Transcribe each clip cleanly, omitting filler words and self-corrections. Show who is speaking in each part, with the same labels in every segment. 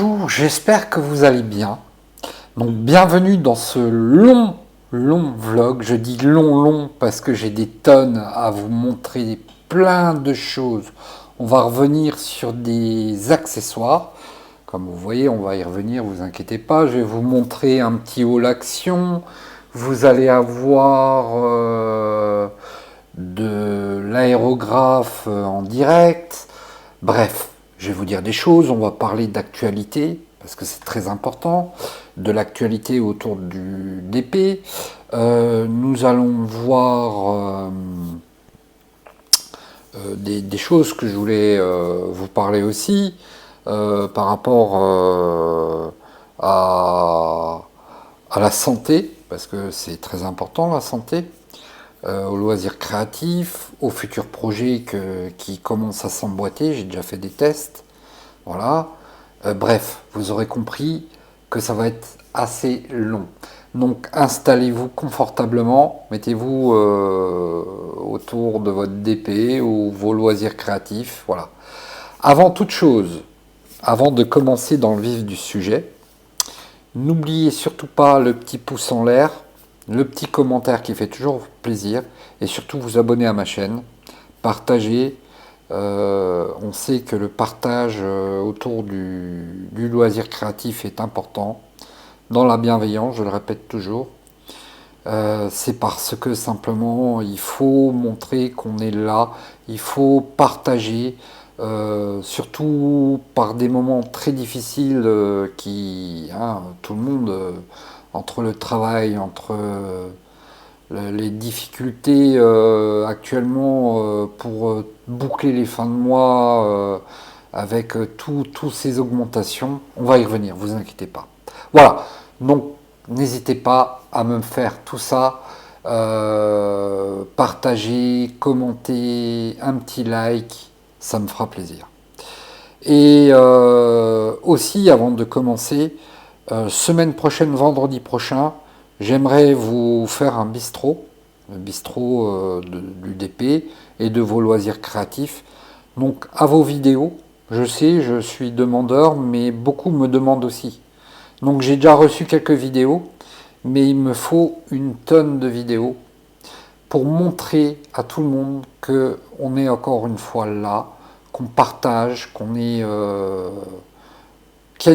Speaker 1: Bonjour, j'espère que vous allez bien. Donc bienvenue dans ce long vlog. Je dis long parce que j'ai des tonnes à vous montrer, plein de choses. On va revenir sur des accessoires. Comme vous voyez, on va y revenir, vous inquiétez pas. Je vais vous montrer un petit haul action. Vous allez avoir de l'aérographe en direct. Bref, je vais vous dire des choses, on va parler d'actualité, parce que c'est très important, de l'actualité autour du DP. Nous allons voir des choses que je voulais vous parler aussi, par rapport à la santé, parce que c'est très important la santé, aux loisirs créatifs, aux futurs projets qui commencent à s'emboîter. J'ai déjà fait des tests. Voilà. Bref, vous aurez compris que ça va être assez long. Donc installez-vous confortablement, mettez-vous autour de votre DP ou vos loisirs créatifs. Voilà. Avant toute chose, avant de commencer dans le vif du sujet, n'oubliez surtout pas le petit pouce en l'air, le petit commentaire qui fait toujours plaisir, et surtout vous abonner à ma chaîne, partagez. On sait que le partage autour du loisir créatif est important, dans la bienveillance, je le répète toujours. C'est parce que simplement il faut montrer qu'on est là, il faut partager, surtout par des moments très difficiles tout le monde, entre le travail, entre les difficultés actuellement pour boucler les fins de mois avec toutes ces augmentations, on va y revenir, vous inquiétez pas. Voilà, donc n'hésitez pas à me faire tout ça, partager, commenter, un petit like, ça me fera plaisir. Et aussi, avant de commencer, semaine prochaine, vendredi prochain, j'aimerais vous faire un bistrot, le bistrot du DP et de vos loisirs créatifs. Donc à vos vidéos, je sais, je suis demandeur, mais beaucoup me demandent aussi. Donc j'ai déjà reçu quelques vidéos, mais il me faut une tonne de vidéos pour montrer à tout le monde qu'on est encore une fois là, qu'on partage, qu'il y a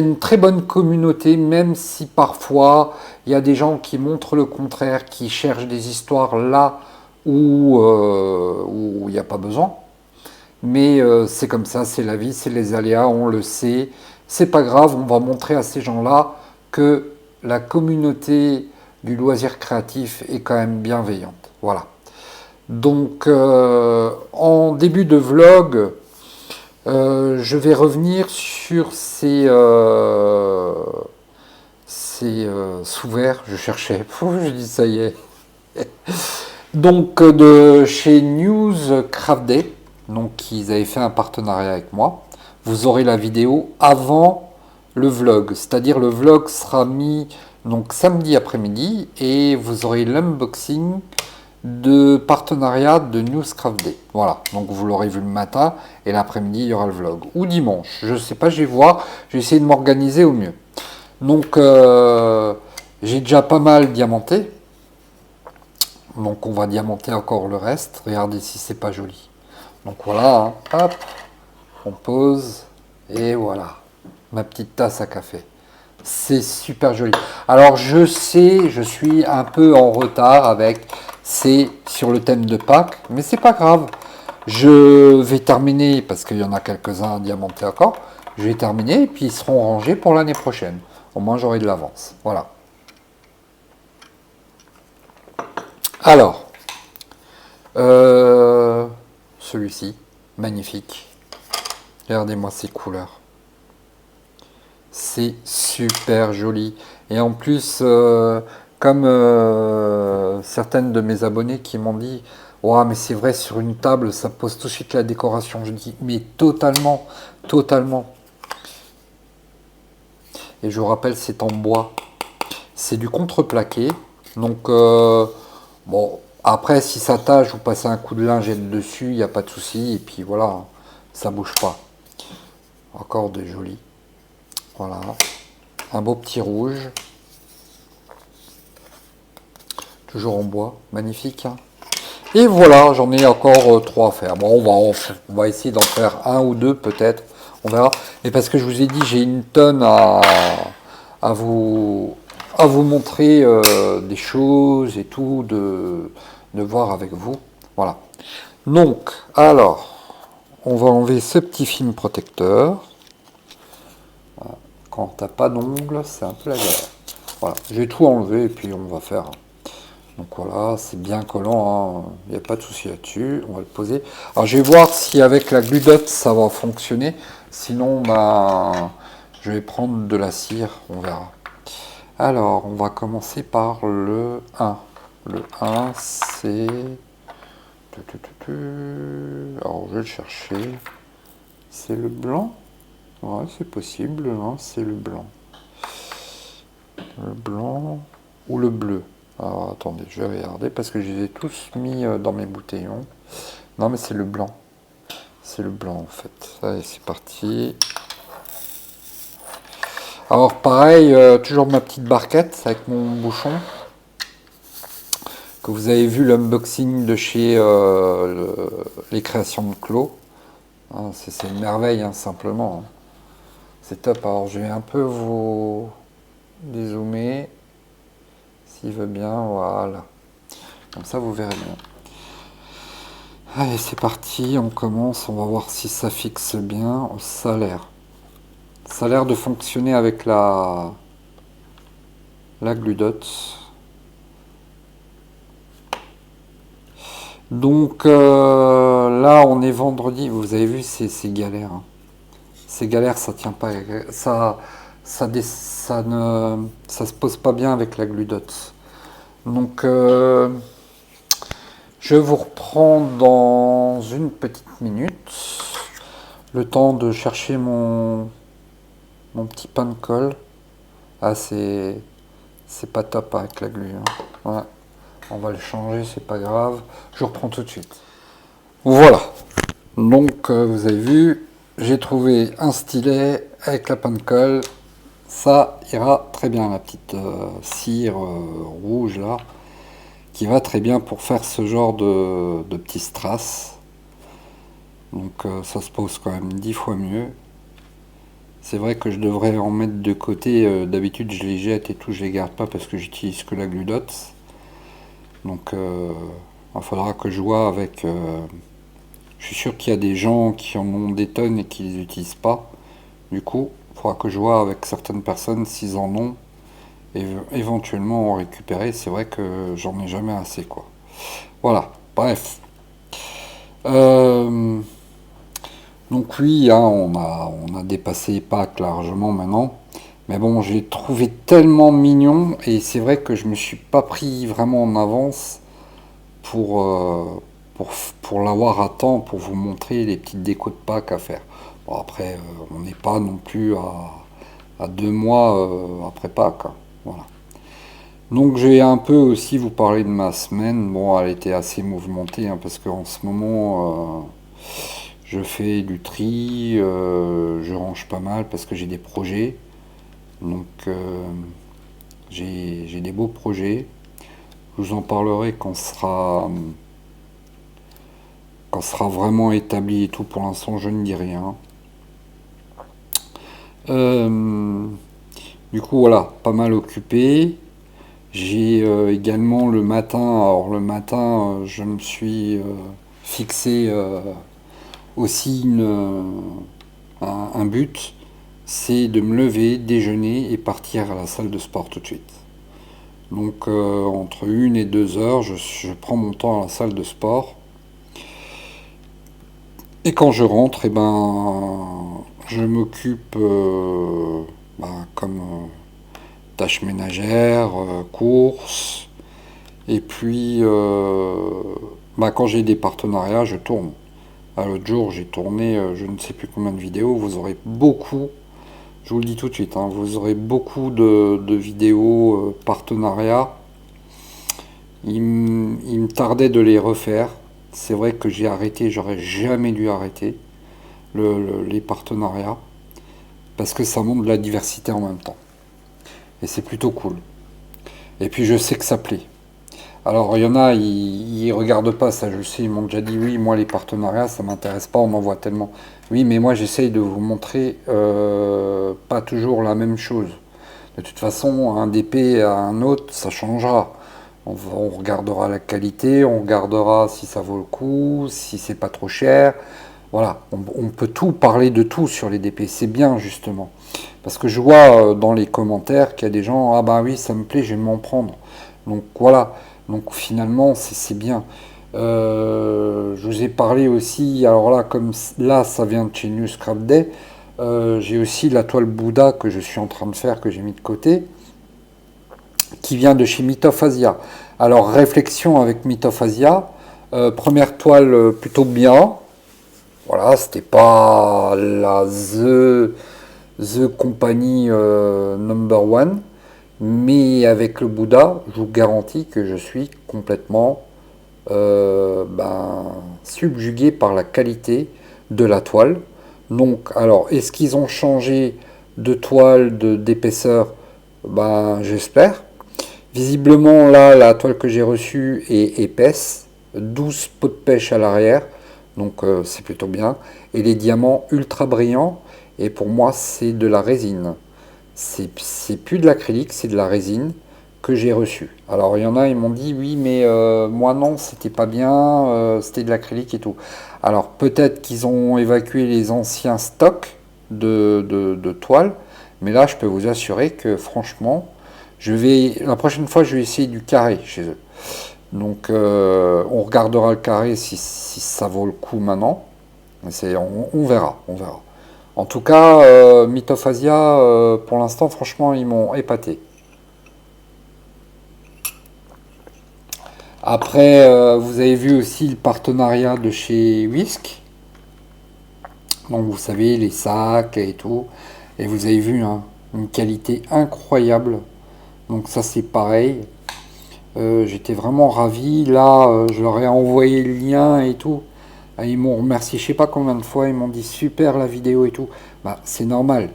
Speaker 1: une très bonne communauté, même si parfois il y a des gens qui montrent le contraire, qui cherchent des histoires là où il n'y a pas besoin. Mais c'est comme ça, c'est la vie, c'est les aléas, on le sait. C'est pas grave, on va montrer à ces gens-là que la communauté du loisir créatif est quand même bienveillante. Voilà. Donc, en début de vlog, je vais revenir sur ces sous-verts, je cherchais, je dis ça y est. Donc de chez News Craft Day, donc ils avaient fait un partenariat avec moi. Vous aurez la vidéo avant le vlog, c'est-à-dire le vlog sera mis donc samedi après-midi et vous aurez l'unboxing de partenariat de News Craft Day. Voilà, donc vous l'aurez vu le matin et l'après-midi il y aura le vlog. Ou dimanche, je ne sais pas, je vais voir, je vais essayer de m'organiser au mieux. Donc j'ai déjà pas mal diamanté. Donc on va diamanter encore le reste. Regardez si c'est pas joli. Donc voilà, hein. Hop, on pose et voilà, ma petite tasse à café. C'est super joli. Alors je sais, je suis un peu en retard c'est sur le thème de Pâques, mais c'est pas grave. Je vais terminer, parce qu'il y en a quelques-uns à diamanter encore, je vais terminer et puis ils seront rangés pour l'année prochaine. Au moins j'aurai de l'avance. Voilà. Alors, celui-ci, magnifique. Regardez-moi ces couleurs. C'est super joli. Et en plus, comme certaines de mes abonnés qui m'ont dit « Ouah, mais c'est vrai, sur une table, ça pose tout de suite la décoration. » Je dis « Mais totalement, totalement. » Et je vous rappelle, c'est en bois. C'est du contreplaqué. Donc, bon, après, si ça tâche, vous passez un coup de lingette dessus, il n'y a pas de souci. Et puis voilà, ça bouge pas. Encore de jolis. Voilà, un beau petit rouge. Toujours en bois, magnifique. Hein. Et voilà, j'en ai encore 3 à faire. Bon, on va essayer d'en faire un ou deux peut-être. On verra. Et parce que je vous ai dit, j'ai une tonne à vous, à vous montrer des choses et tout, de voir avec vous. Voilà. Donc, alors, on va enlever ce petit film protecteur. Voilà. Quand t'as pas d'ongles, c'est un peu la galère. Voilà, j'ai tout enlevé et puis on va faire. Donc voilà, c'est bien collant, hein. Il n'y a pas de souci là-dessus. On va le poser. Alors je vais voir si avec la glue dot ça va fonctionner. Sinon, ben, je vais prendre de la cire, on verra. Alors, on va commencer par le 1. Le 1, c'est... Alors, je vais le chercher. C'est le blanc. Ouais, c'est possible, hein, c'est le blanc. Le blanc ou le bleu. Alors attendez, je vais regarder parce que je les ai tous mis dans mes bouteillons. Non mais c'est le blanc. C'est le blanc en fait. Allez, c'est parti. Alors pareil, toujours ma petite barquette avec mon bouchon. Que vous avez vu l'unboxing de chez les créations de Clos. Hein, c'est une merveille, hein, simplement. Hein. C'est top. Alors je vais un peu vous dézoomer. S'il veut bien, voilà. Comme ça, vous verrez bien. Allez, c'est parti, on commence. On va voir si ça fixe bien. Ça a l'air. Ça a l'air de fonctionner avec la glue dot. Donc là, on est vendredi. Vous avez vu, c'est galère. Hein. C'est galère, ça tient pas. Ça se pose pas bien avec la glue dot. Donc je vous reprends dans une petite minute. Le temps de chercher mon petit pain de colle. Ah, c'est pas top avec la glue. Hein. Ouais. On va le changer, c'est pas grave. Je reprends tout de suite. Voilà. Donc, vous avez vu, j'ai trouvé un stylet avec la pain de colle. Ça ira très bien, la petite cire rouge là, qui va très bien pour faire ce genre de petits strass. Donc, ça se pose quand même 10 fois mieux. C'est vrai que je devrais en mettre de côté. D'habitude, je les jette et tout, je les garde pas parce que j'utilise que la glue dot. Donc, il faudra que je vois avec. Je suis sûr qu'il y a des gens qui en ont des tonnes et qui les utilisent pas. Du coup, il faudra que je vois avec certaines personnes s'ils en ont et éventuellement en récupérer. C'est vrai que j'en ai jamais assez, quoi. Voilà. Bref. Donc oui, hein, on a dépassé Pâques largement maintenant. Mais bon, j'ai trouvé tellement mignon et c'est vrai que je me suis pas pris vraiment en avance pour, euh, pour, pour l'avoir à temps, pour vous montrer les petites décos de Pâques à faire. Bon, après, on n'est pas non plus à 2 mois après Pâques. Hein. Voilà. Donc je vais un peu aussi vous parler de ma semaine. Bon, elle était assez mouvementée hein, parce qu'en ce moment... je fais du tri, je range pas mal parce que j'ai des projets. Donc j'ai des beaux projets. Je vous en parlerai quand ce sera vraiment établi et tout. Pour l'instant, je ne dis rien. Du coup, voilà, pas mal occupé. J'ai également le matin, alors le matin, je me suis fixé aussi un but, c'est de me lever, déjeuner et partir à la salle de sport tout de suite. Donc entre 1 et 2 heures, je prends mon temps à la salle de sport. Et quand je rentre, eh ben, je m'occupe comme tâches ménagères, courses. Et puis, quand j'ai des partenariats, je tourne. L'autre jour, j'ai tourné je ne sais plus combien de vidéos. Vous aurez beaucoup, je vous le dis tout de suite, hein, vous aurez beaucoup de vidéos partenariats. Il me tardait de les refaire. C'est vrai que j'ai arrêté, j'aurais jamais dû arrêter les partenariats. parce que ça montre de la diversité en même temps. Et c'est plutôt cool. Et puis je sais que ça plaît. Alors il y en a, ils regardent pas ça, je sais, ils m'ont déjà dit oui, moi les partenariats, ça m'intéresse pas, on en voit tellement. Oui, mais moi j'essaye de vous montrer pas toujours la même chose. De toute façon, un DP à un autre, ça changera. On regardera la qualité, on regardera si ça vaut le coup, si c'est pas trop cher. Voilà, on peut tout parler de tout sur les DP, c'est bien justement. Parce que je vois dans les commentaires qu'il y a des gens, ah bah oui, ça me plaît, je vais m'en prendre. Donc voilà, donc finalement, c'est bien. Je vous ai parlé aussi, alors là, comme là, ça vient de chez New Scrap Day, j'ai aussi la toile Bouddha que je suis en train de faire, que j'ai mis de côté, qui vient de chez Mythophasia. Alors, réflexion avec Mythophasia, première toile plutôt bien, voilà, c'était pas la The compagnie number one, mais avec le Bouddha, je vous garantis que je suis complètement subjugué par la qualité de la toile. Donc, alors, est-ce qu'ils ont changé de toile, d'épaisseur? Ben, j'espère. Visiblement, là, la toile que j'ai reçue est épaisse, 12 pots de pêche à l'arrière, donc c'est plutôt bien. Et les diamants ultra brillants, et pour moi, c'est de la résine. C'est plus de l'acrylique, c'est de la résine que j'ai reçue. Alors, il y en a, ils m'ont dit, oui, mais moi non, c'était pas bien, c'était de l'acrylique et tout. Alors, peut-être qu'ils ont évacué les anciens stocks de toiles, mais là, je peux vous assurer que franchement, la prochaine fois, je vais essayer du carré chez eux. Donc, on regardera le carré si ça vaut le coup maintenant. On verra, on verra. En tout cas, Mythophasia, pour l'instant, franchement, ils m'ont épaté. Après, vous avez vu aussi le partenariat de chez Whisk. Donc, vous savez, les sacs et tout. Et vous avez vu, hein, une qualité incroyable. Donc, ça, c'est pareil. J'étais vraiment ravi. Là, je leur ai envoyé le lien et tout. Ah, ils m'ont remercié, je sais pas combien de fois. Ils m'ont dit super la vidéo et tout. Bah, c'est normal.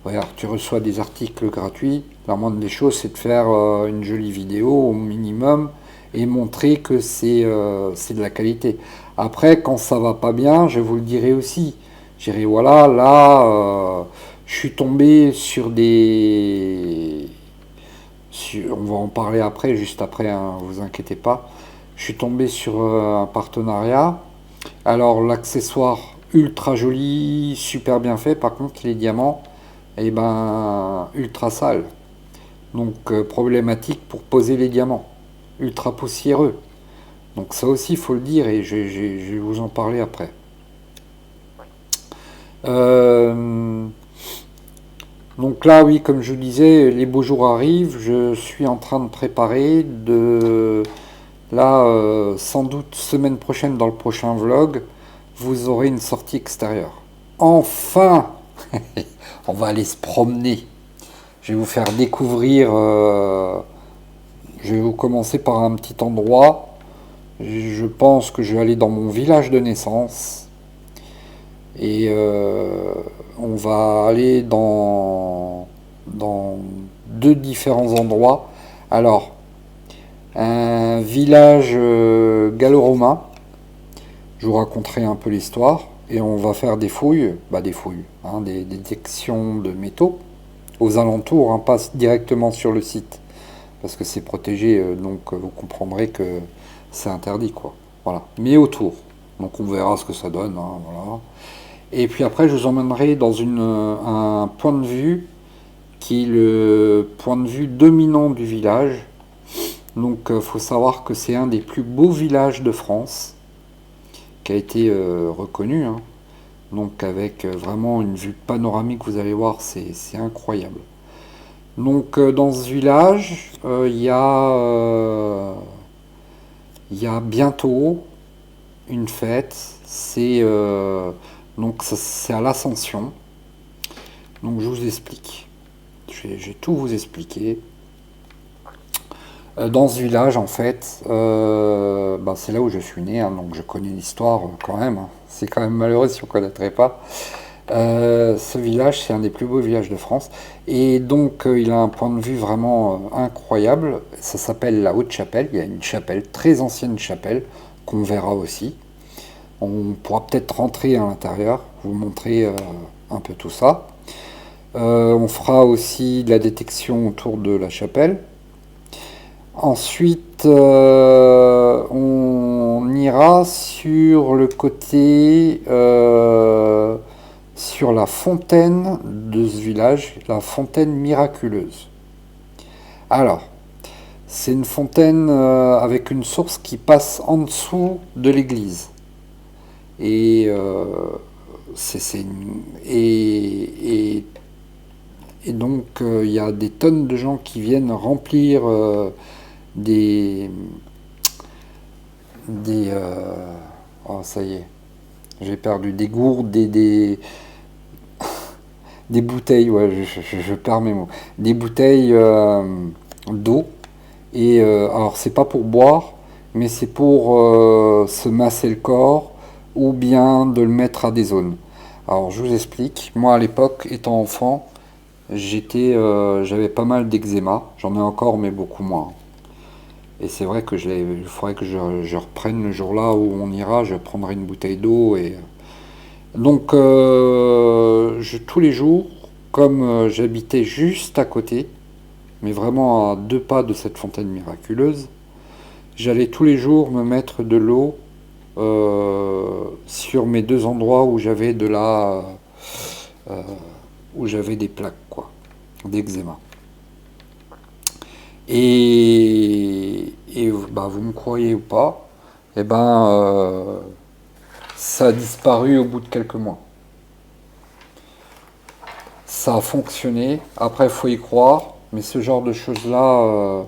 Speaker 1: Regarde, tu reçois des articles gratuits. La moindre des choses, c'est de faire une jolie vidéo au minimum et montrer que c'est de la qualité. Après, quand ça va pas bien, je vous le dirai aussi. Je dirai voilà, là, je suis tombé sur on va en parler après, juste après, hein, vous inquiétez pas. Je suis tombé sur un partenariat. Alors l'accessoire ultra joli, super bien fait. Par contre, les diamants, eh ben, ultra sales. Donc problématique pour poser les diamants. Ultra poussiéreux. Donc ça aussi, il faut le dire et je vais vous en parler après. Donc là, oui, comme je vous disais, les beaux jours arrivent. Je suis en train de préparer Là, sans doute semaine prochaine dans le prochain vlog, vous aurez une sortie extérieure. Enfin, on va aller se promener. Je vais vous faire découvrir. Je vais vous commencer par un petit endroit. Je pense que je vais aller dans mon village de naissance. Et on va aller dans deux différents endroits. Alors, un village gallo-romain. Je vous raconterai un peu l'histoire. Et on va faire des fouilles, hein, des détections de métaux aux alentours, hein, pas directement sur le site. Parce que c'est protégé, donc vous comprendrez que c'est interdit, quoi. Voilà. Mais autour. Donc on verra ce que ça donne, hein, voilà. Et puis après, je vous emmènerai dans un point de vue qui est le point de vue dominant du village. Donc il faut savoir que c'est un des plus beaux villages de France qui a été reconnu, hein. Donc avec vraiment une vue panoramique, vous allez voir, c'est incroyable. Donc dans ce village, il y a bientôt une fête. C'est à l'Ascension. Donc je vous explique. Je vais tout vous expliquer. Dans ce village, en fait, c'est là où je suis né, hein, donc je connais l'histoire quand même, hein. C'est quand même malheureux si on ne connaîtrait pas. Ce village, c'est un des plus beaux villages de France. Et donc, il a un point de vue vraiment incroyable. Ça s'appelle la Haute-Chapelle. Il y a une chapelle, très ancienne chapelle, qu'on verra aussi. On pourra peut-être rentrer à l'intérieur, vous montrer un peu tout ça. On fera aussi de la détection autour de la chapelle. Ensuite, on ira sur le côté, sur la fontaine de ce village, la fontaine miraculeuse. Alors, c'est une fontaine avec une source qui passe en dessous de l'église. Et, et donc, il y a des tonnes de gens qui viennent remplir des, oh, ça y est, j'ai perdu des gourdes, des bouteilles, ouais, je perds mes mots, des bouteilles d'eau. Et alors, c'est pas pour boire, mais c'est pour se masser le corps ou bien de le mettre à des zones. Alors, je vous explique. Moi, à l'époque, étant enfant, j'avais pas mal d'eczéma. J'en ai encore, mais beaucoup moins. Et c'est vrai que il faudrait que je reprenne le jour-là où on ira. Je prendrai une bouteille d'eau et donc tous les jours, comme j'habitais juste à côté, mais vraiment à 2 pas de cette fontaine miraculeuse, j'allais tous les jours me mettre de l'eau sur mes 2 endroits où j'avais euh, où j'avais des plaques, quoi, d'eczéma. Et bah, vous me croyez ou pas, et ben ça a disparu au bout de quelques mois. Ça a fonctionné. Après, il faut y croire, mais ce genre de choses-là,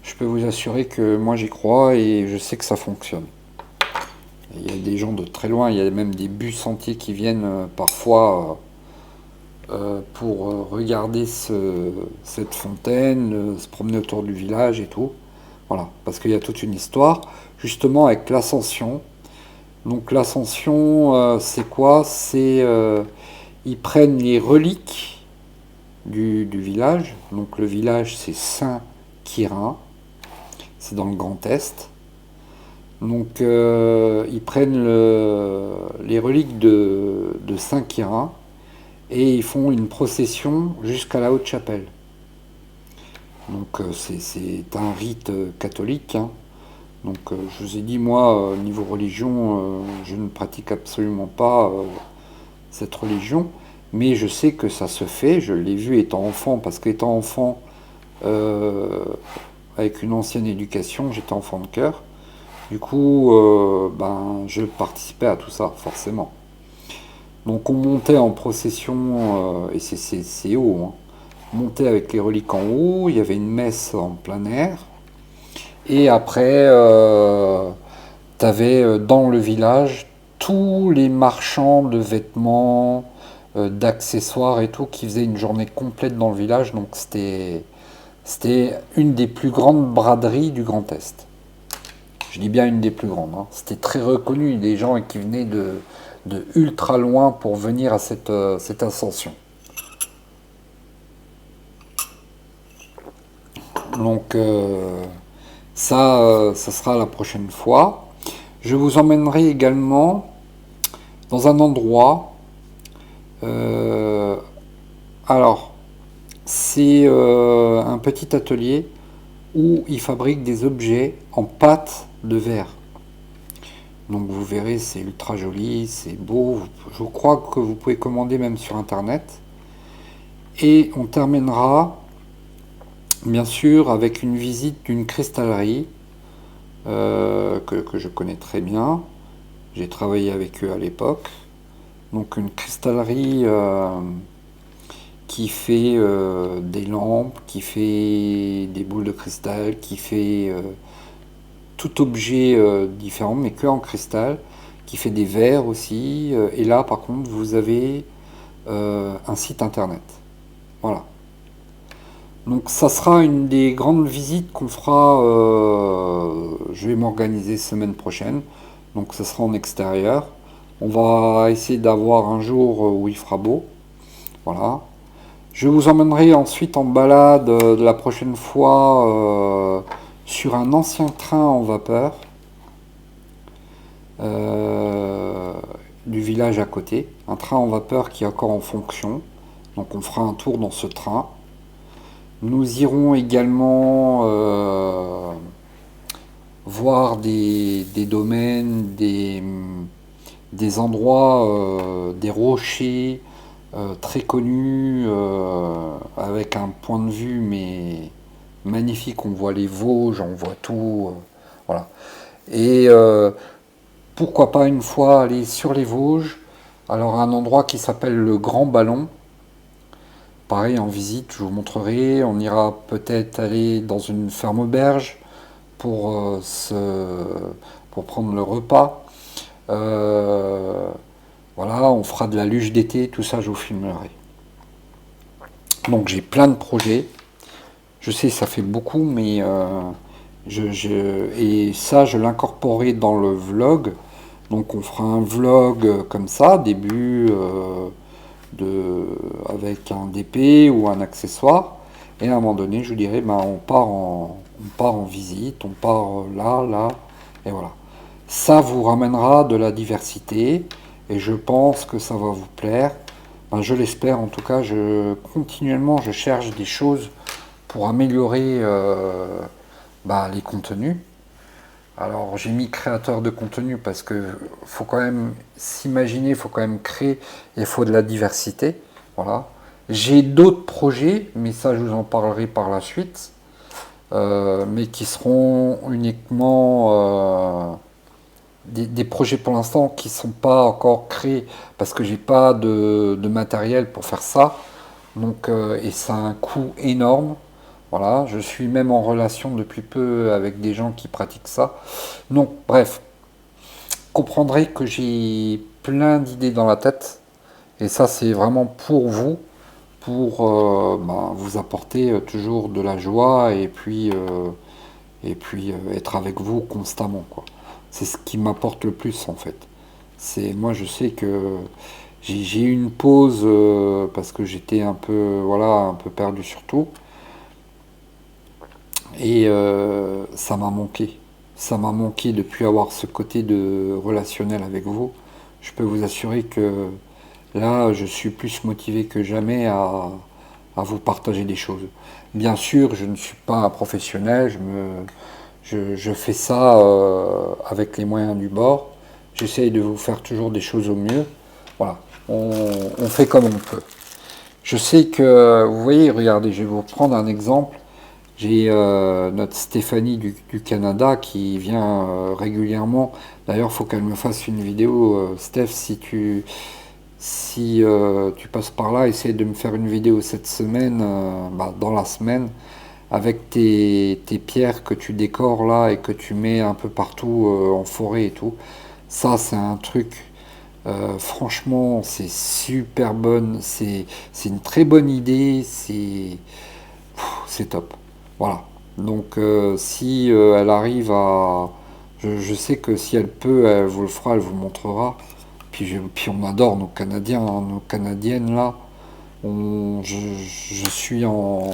Speaker 1: je peux vous assurer que moi j'y crois et je sais que ça fonctionne. Il y a des gens de très loin, il y a même des bus entiers qui viennent parfois pour regarder cette fontaine, se promener autour du village et tout. Voilà, parce qu'il y a toute une histoire, justement avec l'ascension. Donc l'ascension, c'est quoi? Ils prennent les reliques du village. Donc le village, c'est Saint-Quirin, c'est dans le Grand Est. Donc ils prennent les reliques de Saint-Quirin et ils font une procession jusqu'à la Haute-Chapelle. Donc c'est un rite catholique, hein. Donc je vous ai dit, moi, niveau religion, je ne pratique absolument pas cette religion, mais je sais que ça se fait, je l'ai vu étant enfant, parce qu'étant enfant, euh, avec une ancienne éducation, j'étais enfant de cœur. Du coup, ben, je participais à tout ça, forcément. Donc on montait en procession, et c'est haut, hein. On montait avec les reliques en haut, il y avait une messe en plein air, et après, tu avais dans le village tous les marchands de vêtements, d'accessoires et tout, qui faisaient une journée complète dans le village, donc c'était une des plus grandes braderies du Grand Est. Je dis bien une des plus grandes, hein. C'était très reconnu, des gens qui venaient de ultra loin pour venir à cette ascension. Donc ça sera la prochaine fois. Je vous emmènerai également dans un endroit. euh, alors, c'est un petit atelier où ils fabriquent des objets en pâte de verre. Donc vous verrez, c'est ultra joli, c'est beau. Je crois que vous pouvez commander même sur internet. Et on terminera bien sûr avec une visite d'une cristallerie que je connais très bien. J'ai travaillé avec eux à l'époque. Donc une cristallerie qui fait des lampes, qui fait des boules de cristal, qui fait tout objet différent, mais que en cristal, qui fait des verres aussi. Et là, par contre, vous avez un site internet. Voilà. Donc ça sera une des grandes visites qu'on fera. Je vais m'organiser semaine prochaine. Donc ça sera en extérieur. On va essayer d'avoir un jour où il fera beau. Voilà. Je vous emmènerai ensuite en balade la prochaine fois sur un ancien train en vapeur euh, du village à côté. Un train en vapeur qui est encore en fonction. Donc on fera un tour dans ce train. Nous irons également voir des domaines, des endroits, des rochers très connus, avec un point de vue mais magnifique. On voit les Vosges, on voit tout. Voilà. Et pourquoi pas une fois aller sur les Vosges, alors un endroit qui s'appelle le Grand Ballon. Pareil, en visite, je vous montrerai. On ira peut-être aller dans une ferme auberge pour, pour prendre le repas. Euh, voilà, on fera de la luge d'été, tout ça, je vous filmerai. Donc j'ai plein de projets. Je sais, ça fait beaucoup, mais et ça, je l'incorporerai dans le vlog. Donc on fera un vlog comme ça, début avec un DP ou un accessoire. Et à un moment donné, je vous dirais, ben, on part en visite, on part là, là, et voilà. Ça vous ramènera de la diversité, et je pense que ça va vous plaire. Ben, je l'espère, en tout cas, continuellement, je cherche des choses pour améliorer ben, les contenus. Alors j'ai mis créateur de contenu parce que faut quand même s'imaginer, il faut quand même créer, il faut de la diversité. Voilà. J'ai d'autres projets, mais ça je vous en parlerai par la suite, mais qui seront uniquement des projets pour l'instant qui ne sont pas encore créés parce que j'ai pas de matériel pour faire ça. Donc, et ça a un coût énorme. Voilà, je suis même en relation depuis peu avec des gens qui pratiquent ça. Donc, bref, comprendrez que j'ai plein d'idées dans la tête. Et ça, c'est vraiment pour vous, pour ben, vous apporter toujours de la joie et puis être avec vous constamment, quoi. C'est ce qui m'apporte le plus, en fait. C'est, moi, je sais que j'ai eu une pause parce que j'étais un peu, voilà, un peu perdu sur tout. Et ça m'a manqué. Ça m'a manqué depuis avoir ce côté de relationnel avec vous. Je peux vous assurer que là, je suis plus motivé que jamais à vous partager des choses. Bien sûr, je ne suis pas un professionnel, je fais ça avec les moyens du bord. J'essaye de vous faire toujours des choses au mieux. Voilà, on fait comme on peut. Je sais que, vous voyez, regardez, je vais vous prendre un exemple. J'ai notre Stéphanie du Canada qui vient régulièrement. D'ailleurs, il faut qu'elle me fasse une vidéo. Steph, si tu passes par là, essaye de me faire une vidéo cette semaine, bah, dans la semaine, avec tes pierres que tu décores là et que tu mets un peu partout en forêt et tout. Ça, c'est un truc. Franchement, c'est super bonne. C'est une très bonne idée. C'est top. Voilà. Donc si elle arrive à... je sais que si elle peut, elle vous le fera, elle vous montrera. Puis on adore nos Canadiens, hein, nos Canadiennes là. Je suis en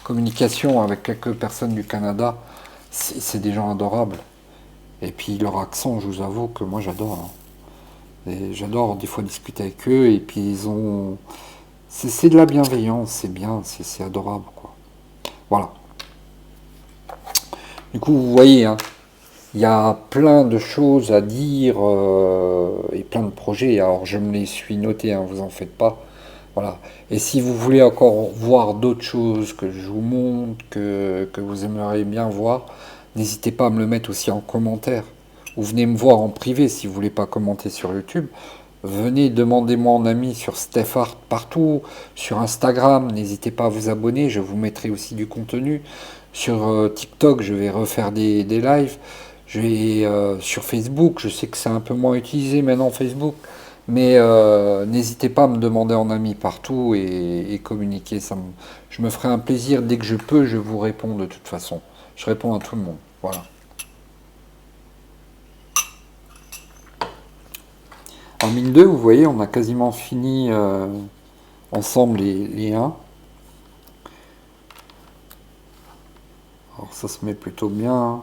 Speaker 1: communication avec quelques personnes du Canada. C'est des gens adorables. Et puis leur accent, je vous avoue que moi j'adore, hein. Et j'adore des fois discuter avec eux. Et puis ils ont... C'est de la bienveillance, c'est bien, c'est adorable, quoi. Voilà. Du coup, vous voyez, hein, il y a plein de choses à dire et plein de projets. Alors, je me les suis notés, hein, vous en faites pas. Voilà. Et si vous voulez encore voir d'autres choses que je vous montre, que vous aimeriez bien voir, n'hésitez pas à me le mettre aussi en commentaire. Ou venez me voir en privé si vous voulez pas commenter sur YouTube. Venez, demandez-moi en ami sur StephArt partout, sur Instagram, n'hésitez pas à vous abonner, je vous mettrai aussi du contenu. Sur TikTok, je vais refaire des lives. Je vais sur Facebook, je sais que c'est un peu moins utilisé maintenant Facebook, mais n'hésitez pas à me demander en ami partout et communiquer. Je me ferai un plaisir dès que je peux, je vous réponds de toute façon. Je réponds à tout le monde. Voilà. En mine 2, vous voyez, on a quasiment fini ensemble les 1. Alors ça se met plutôt bien, hein.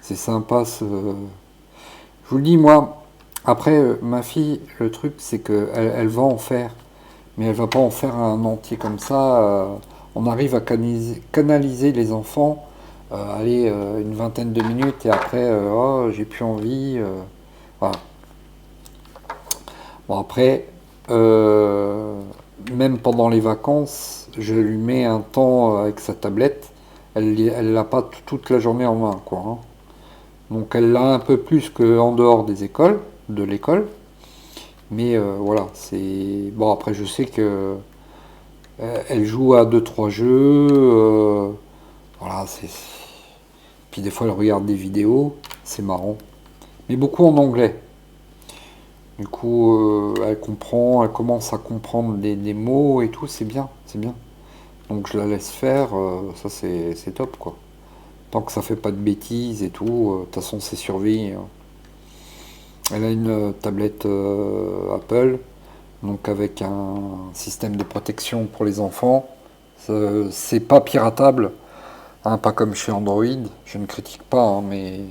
Speaker 1: C'est sympa ce... Je vous le dis, moi, après, ma fille, le truc, c'est qu'elle va en faire. Mais elle va pas en faire un entier comme ça. On arrive à canaliser les enfants, allez, une vingtaine de minutes, et après, oh, j'ai plus envie. Voilà. Bon, après, euh, même pendant les vacances, je lui mets un temps avec sa tablette. Elle l'a pas toute la journée en main, quoi, hein. Donc elle l'a un peu plus qu'en dehors des écoles, de l'école. Mais voilà, c'est... Bon, après, je sais que elle joue à deux trois jeux. Voilà, c'est... Puis des fois, elle regarde des vidéos. C'est marrant. Mais beaucoup en anglais. Du coup, elle comprend, elle commence à comprendre des mots et tout. C'est bien, c'est bien. Donc je la laisse faire. Ça, c'est top, quoi. Tant que ça fait pas de bêtises et tout. De toute façon, c'est surveillé, hein. Elle a une tablette Apple, donc avec un système de protection pour les enfants. C'est pas piratable, hein, pas comme chez Android. Je ne critique pas, hein, mais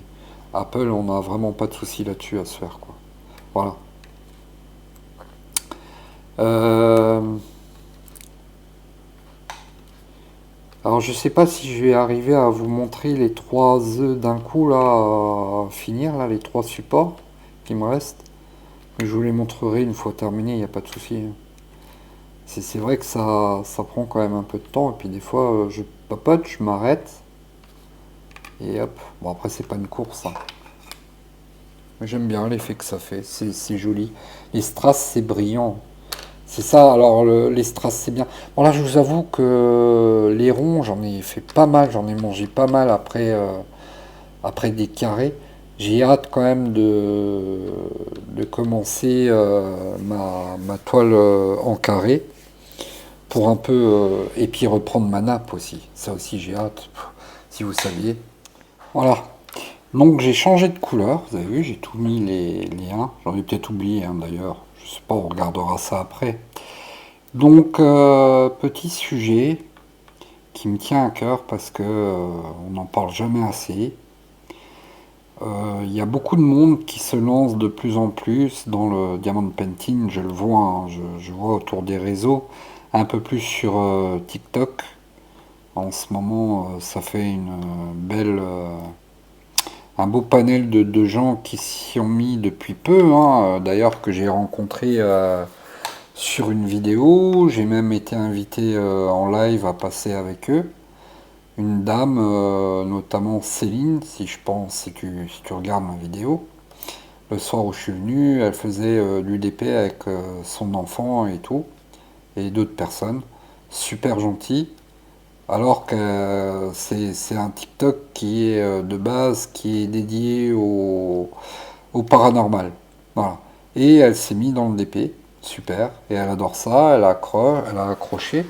Speaker 1: Apple, on n'a vraiment pas de souci là-dessus à se faire, quoi. Voilà. Euh, alors je sais pas si je vais arriver à vous montrer les 3 œufs d'un coup là, à finir là, les 3 supports qui me restent. Mais je vous les montrerai une fois terminé, il n'y a pas de souci, hein. C'est vrai que ça prend quand même un peu de temps, et puis des fois je papote, je m'arrête, et hop. Bon, après, c'est pas une course, hein. Mais j'aime bien l'effet que ça fait, c'est joli. Les strass, c'est brillant. C'est ça, alors les strass, c'est bien. Bon, là, je vous avoue que les ronds, j'en ai fait pas mal, j'en ai mangé pas mal après des carrés. J'ai hâte quand même de commencer ma toile en carré pour un peu, et puis reprendre ma nappe aussi. Ça aussi, j'ai hâte, si vous saviez. Voilà. Donc j'ai changé de couleur, vous avez vu, j'ai tout mis les liens. J'en ai peut-être oublié, hein, d'ailleurs. Je sais pas, on regardera ça après. Donc petit sujet qui me tient à cœur parce que on n'en parle jamais assez. Il y a beaucoup de monde qui se lance de plus en plus dans le diamond painting, je le vois, hein, je vois autour des réseaux, un peu plus sur TikTok. En ce moment, ça fait une belle, un beau panel de gens qui s'y ont mis depuis peu, hein, d'ailleurs que j'ai rencontré sur une vidéo. J'ai même été invité en live à passer avec eux. Une dame, notamment Céline, si je pense, si tu regardes ma vidéo. Le soir où je suis venu, elle faisait l'UDP avec son enfant et tout, et d'autres personnes. Super gentil. Alors que c'est un TikTok qui est de base, qui est dédié au paranormal. Voilà. Et elle s'est mise dans le DP. Super. Et elle adore ça. Elle a accroché.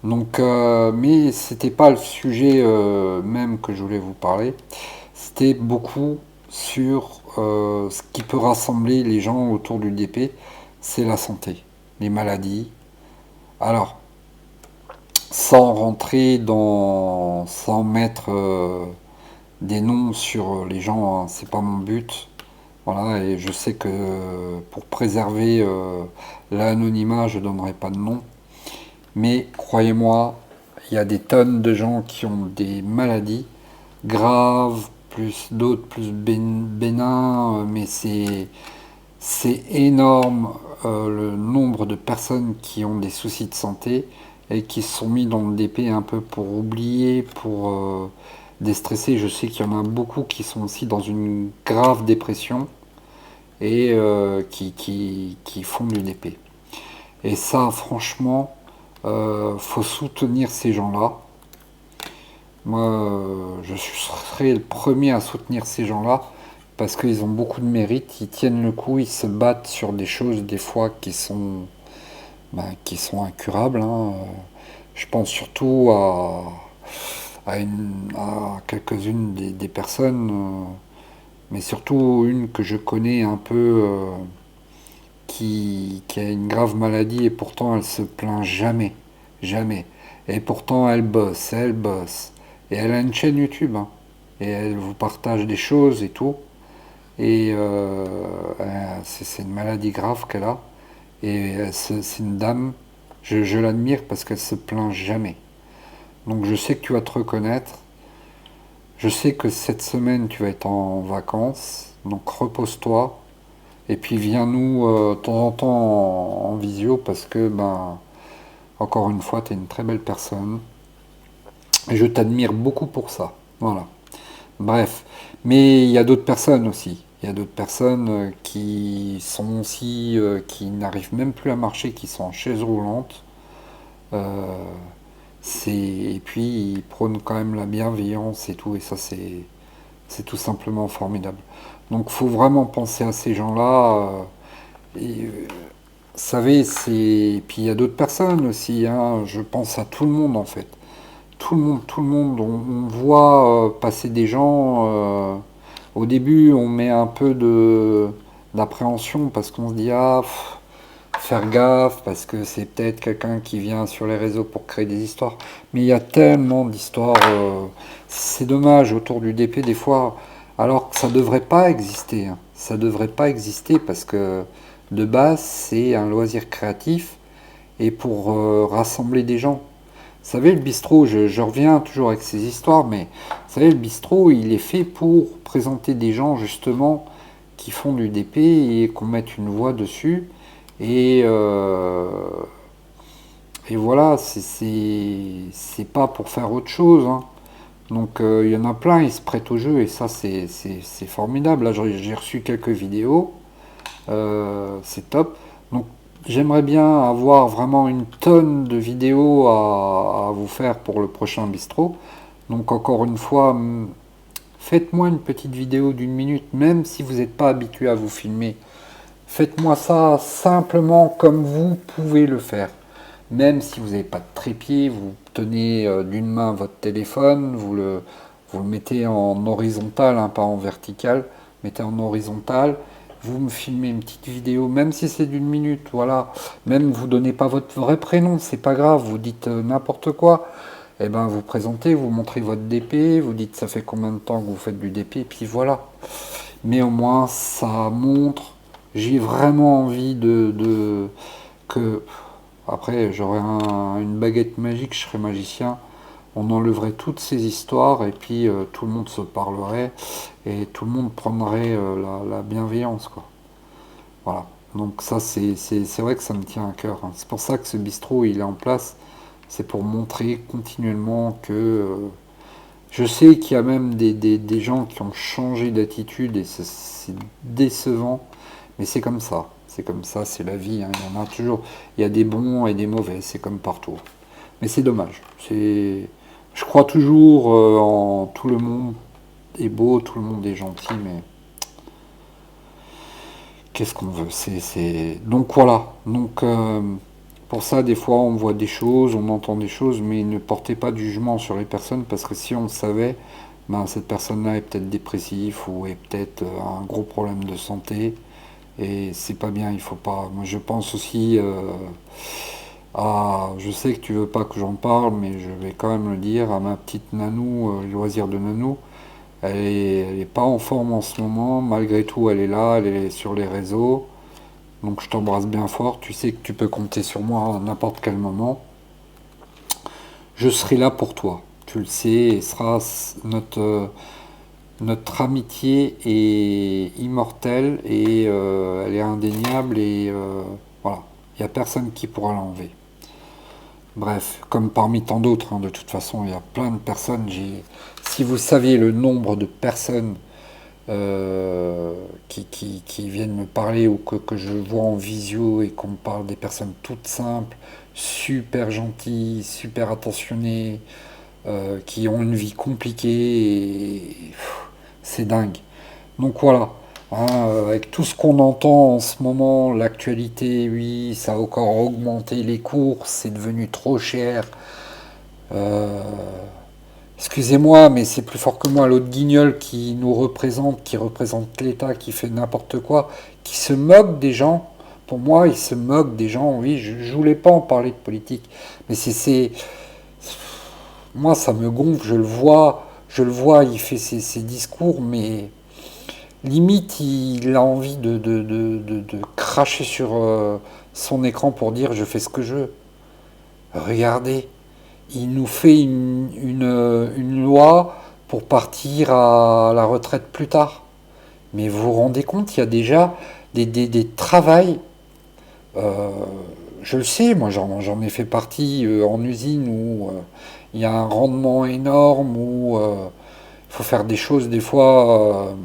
Speaker 1: Donc, mais c'était pas le sujet même que je voulais vous parler. C'était beaucoup sur ce qui peut rassembler les gens autour du DP. C'est la santé, les maladies. Alors, sans rentrer dans, sans mettre des noms sur les gens, hein, c'est pas mon but. Voilà, et je sais que pour préserver l'anonymat, je donnerai pas de nom. Mais croyez-moi, il y a des tonnes de gens qui ont des maladies graves, plus d'autres plus bénins, mais c'est énorme le nombre de personnes qui ont des soucis de santé et qui se sont mis dans le DP un peu pour oublier, pour déstresser. Je sais qu'il y en a beaucoup qui sont aussi dans une grave dépression et qui font du DP. Et ça, franchement, faut soutenir ces gens-là. Moi, je serai le premier à soutenir ces gens-là parce qu'ils ont beaucoup de mérite, ils tiennent le coup, ils se battent sur des choses des fois qui sont incurables, hein. Je pense surtout à quelques-unes des personnes, mais surtout une que je connais un peu, qui a une grave maladie et pourtant elle se plaint jamais, jamais. Et pourtant elle bosse, elle bosse. Et elle a une chaîne YouTube, hein. Et elle vous partage des choses et tout. Et c'est une maladie grave qu'elle a. Et c'est une dame, je l'admire parce qu'elle se plaint jamais. Donc je sais que tu vas te reconnaître. Je sais que cette semaine tu vas être en vacances. Donc repose-toi. Et puis viens-nous de temps en temps en visio parce que, ben, encore une fois, tu es une très belle personne. Et je t'admire beaucoup pour ça. Voilà. Bref. Mais il y a d'autres personnes aussi. Il y a d'autres personnes qui sont aussi, qui n'arrivent même plus à marcher, qui sont en chaise roulante. Euh, et puis ils prônent quand même la bienveillance et tout. Et ça, c'est tout simplement formidable. Donc, faut vraiment penser à ces gens-là. Vous savez, c'est. Puis il y a d'autres personnes aussi, hein. Je pense à tout le monde en fait. Tout le monde. On voit passer des gens. Au début, on met un peu de d'appréhension parce qu'on se dit ah, faire gaffe parce que c'est peut-être quelqu'un qui vient sur les réseaux pour créer des histoires. Mais il y a tellement d'histoires. C'est dommage autour du DP des fois, alors que ça devrait pas exister, hein. Ça devrait pas exister parce que de base c'est un loisir créatif et pour rassembler des gens. Vous savez, le bistrot, je reviens toujours avec ces histoires, mais vous savez, le bistrot, il est fait pour présenter des gens justement qui font du DP et qu'on mette une voix dessus. Et, et voilà, c'est pas pour faire autre chose, hein. Donc il y en a plein, ils se prêtent au jeu et ça c'est formidable. Là j'ai reçu quelques vidéos, c'est top. Donc j'aimerais bien avoir vraiment une tonne de vidéos à vous faire pour le prochain bistrot. Donc encore une fois, faites-moi une petite vidéo d'une minute, même si vous n'êtes pas habitué à vous filmer. Faites-moi ça simplement comme vous pouvez le faire. Même si vous n'avez pas de trépied, vous tenez d'une main votre téléphone, vous le mettez en horizontal, hein, pas en vertical, mettez en horizontal, vous me filmez une petite vidéo, même si c'est d'une minute, voilà. Même vous donnez pas votre vrai prénom, c'est pas grave, vous dites n'importe quoi. Et ben vous présentez, vous montrez votre DP, vous dites ça fait combien de temps que vous faites du DP, et puis voilà. Mais au moins ça montre, j'ai vraiment envie que après j'aurais une baguette magique, je serais magicien, on enlèverait toutes ces histoires et puis tout le monde se parlerait et tout le monde prendrait la bienveillance, quoi. Voilà. Donc ça c'est vrai que ça me tient à cœur, hein. C'est pour ça que ce bistrot il est en place, c'est pour montrer continuellement que je sais qu'il y a même des gens qui ont changé d'attitude et c'est décevant, mais c'est comme ça. C'est comme ça, c'est la vie, hein. Il y en a toujours. Il y a des bons et des mauvais, c'est comme partout. Mais c'est dommage. Je crois toujours en tout le monde est beau, tout le monde est gentil, mais qu'est-ce qu'on veut? Donc voilà. Donc pour ça, des fois, on voit des choses, on entend des choses, mais ne portez pas de jugement sur les personnes parce que si on le savait, ben, cette personne-là est peut-être dépressive ou est peut-être un gros problème de santé. Et c'est pas bien, il faut pas. Moi, je pense aussi à. Je sais que tu veux pas que j'en parle, mais je vais quand même le dire à ma petite Nanou, loisir de Nanou. Elle est pas en forme en ce moment, malgré tout, elle est là, elle est sur les réseaux. Donc je t'embrasse bien fort. Tu sais que tu peux compter sur moi à n'importe quel moment. Je serai là pour toi. Tu le sais, et sera notre amitié est immortelle et elle est indéniable et voilà, il n'y a personne qui pourra l'enlever. Bref, comme parmi tant d'autres, hein, de toute façon, il y a plein de personnes. Si vous saviez le nombre de personnes qui viennent me parler ou que je vois en visio et qu'on me parle des personnes toutes simples, super gentilles, super attentionnées, qui ont une vie compliquée, et c'est dingue. Donc voilà, hein, avec tout ce qu'on entend en ce moment, l'actualité, oui, ça a encore augmenté les cours, c'est devenu trop cher. Euh, Excusez-moi, mais c'est plus fort que moi, l'autre guignol qui nous représente, qui représente l'État, qui fait n'importe quoi, qui se moque des gens. Pour moi, il se moque des gens, oui, je voulais pas en parler de politique, mais moi, ça me gonfle, je le vois, il fait ses discours, mais limite, il a envie de cracher sur son écran pour dire je fais ce que je veux. Regardez, il nous fait une loi pour partir à la retraite plus tard. Mais vous vous rendez compte, il y a déjà des travails. euh, je le sais, moi j'en ai fait partie en usine où il y a un rendement énorme, où il faut faire des choses des fois,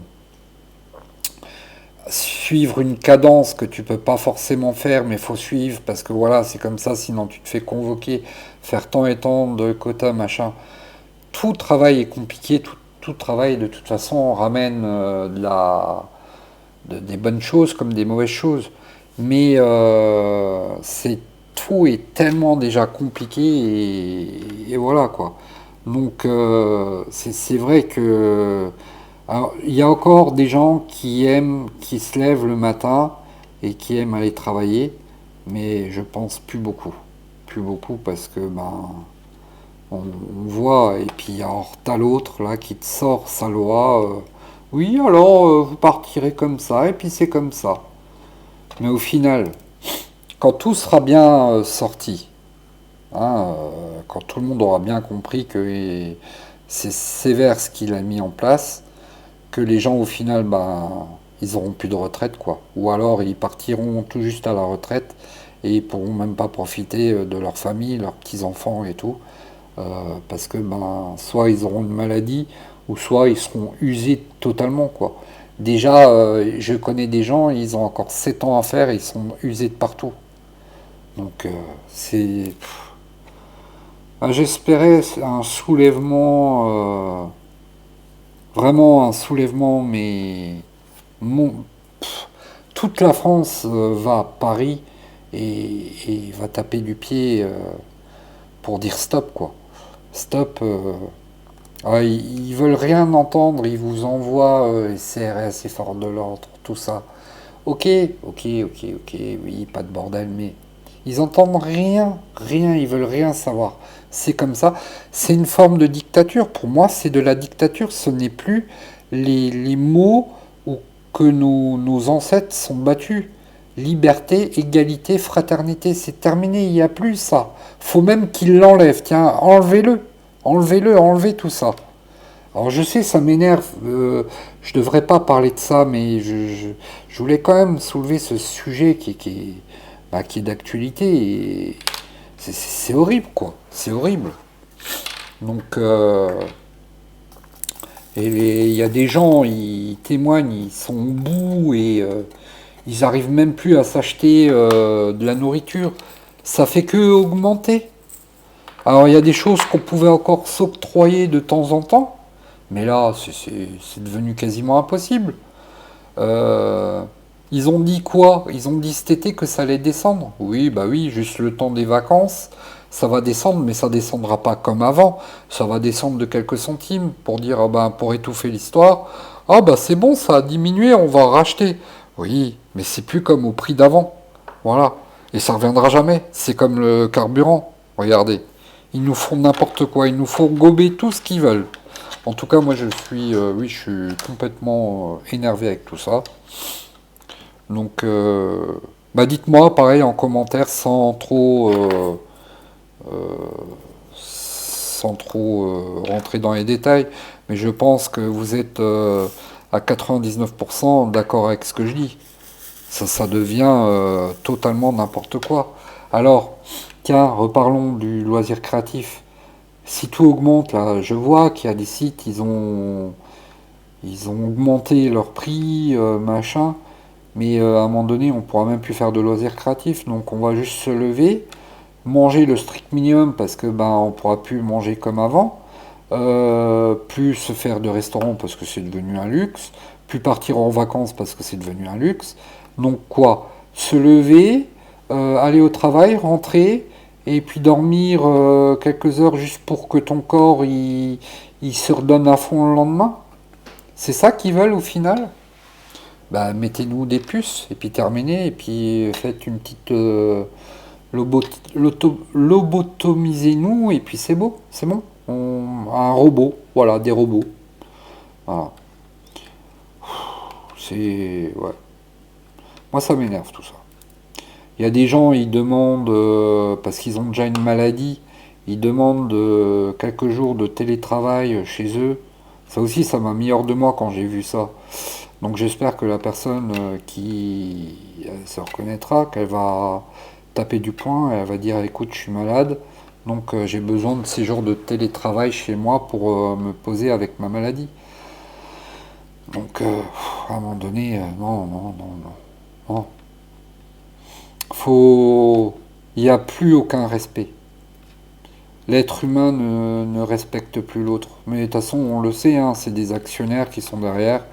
Speaker 1: suivre une cadence que tu peux pas forcément faire, mais il faut suivre parce que voilà, c'est comme ça, sinon tu te fais convoquer, faire tant et tant de quotas, machin. Tout travail est compliqué, tout travail de toute façon ramène des bonnes choses comme des mauvaises choses. Mais tout est tellement déjà compliqué et voilà quoi. Donc c'est vrai que alors, il y a encore des gens qui aiment, qui se lèvent le matin et qui aiment aller travailler, mais je pense plus beaucoup. Plus beaucoup parce que on voit, et puis alors t'as l'autre là qui te sort sa loi. Oui, alors vous partirez comme ça, et puis c'est comme ça. Mais au final, quand tout sera bien sorti, hein, quand tout le monde aura bien compris que c'est sévère ce qu'il a mis en place, que les gens au final, ils auront plus de retraite quoi. Ou alors ils partiront tout juste à la retraite et ils pourront même pas profiter de leur famille, leurs petits-enfants et tout. Parce que soit ils auront une maladie, ou soit ils seront usés totalement quoi. Déjà, je connais des gens, ils ont encore 7 ans à faire et ils sont usés de partout. Donc c'est... J'espérais un soulèvement, vraiment un soulèvement, mais mon- toute la France va à Paris et va taper du pied pour dire stop quoi. Stop. Ouais, ils veulent rien entendre, ils vous envoient les CRS, les forces de l'ordre, tout ça. Ok, ok, oui, pas de bordel, mais ils entendent rien, rien, ils veulent rien savoir. C'est comme ça. C'est une forme de dictature. Pour moi, c'est de la dictature. Ce n'est plus les mots que nos ancêtres sont battus. Liberté, égalité, fraternité, c'est terminé, il n'y a plus ça. Faut même qu'ils l'enlèvent. Tiens, enlevez-le. Enlevez-le, enlevez tout ça. Alors je sais, ça m'énerve, je devrais pas parler de ça, mais je voulais quand même soulever ce sujet qui est d'actualité et c'est horrible quoi, c'est horrible. Donc il y a des gens, ils témoignent, ils sont au bout et ils arrivent même plus à s'acheter de la nourriture. Ça fait que augmenter. Alors il y a des choses qu'on pouvait encore s'octroyer de temps en temps, mais là c'est devenu quasiment impossible. Euh, Ils ont dit quoi? Ils ont dit cet été que ça allait descendre. Oui, bah oui, juste le temps des vacances, ça va descendre, mais ça descendra pas comme avant. Ça va descendre de quelques centimes pour dire, ah ben, pour étouffer l'histoire. Ah bah c'est bon, ça a diminué, on va racheter. Oui, mais c'est plus comme au prix d'avant. Voilà. Et ça reviendra jamais. C'est comme le carburant. Regardez. Ils nous font n'importe quoi. Ils nous font gober tout ce qu'ils veulent. En tout cas, moi, oui, je suis complètement énervé avec tout ça. Donc, dites-moi, pareil, en commentaire, sans trop rentrer dans les détails, mais je pense que vous êtes à 99% d'accord avec ce que je dis. Ça devient totalement n'importe quoi. Alors, tiens, reparlons du loisir créatif. Si tout augmente, là, je vois qu'il y a des sites, ils ont augmenté leur prix, machin, mais à un moment donné, on pourra même plus faire de loisirs créatifs, donc on va juste se lever, manger le strict minimum parce que on pourra plus manger comme avant, plus se faire de restaurants parce que c'est devenu un luxe, plus partir en vacances parce que c'est devenu un luxe. Donc quoi? Se lever, aller au travail, rentrer et puis dormir quelques heures juste pour que ton corps il se redonne à fond le lendemain? C'est ça qu'ils veulent au final? Bah, mettez-nous des puces, et puis terminez, et puis faites une petite lobotomisez-nous, et puis c'est beau, c'est bon. Un robot, voilà, des robots. Voilà. C'est. Ouais. Moi, ça m'énerve tout ça. Il y a des gens, ils demandent, parce qu'ils ont déjà une maladie, ils demandent quelques jours de télétravail chez eux. Ça aussi, ça m'a mis hors de moi quand j'ai vu ça. Donc j'espère que la personne qui se reconnaîtra, qu'elle va taper du poing, et elle va dire écoute, je suis malade, donc j'ai besoin de ces jours de télétravail chez moi pour me poser avec ma maladie. Donc à un moment donné, non, non, non, non, non. Faut... Il n'y a plus aucun respect. L'être humain ne respecte plus l'autre. Mais de toute façon, on le sait, hein, c'est des actionnaires qui sont derrière.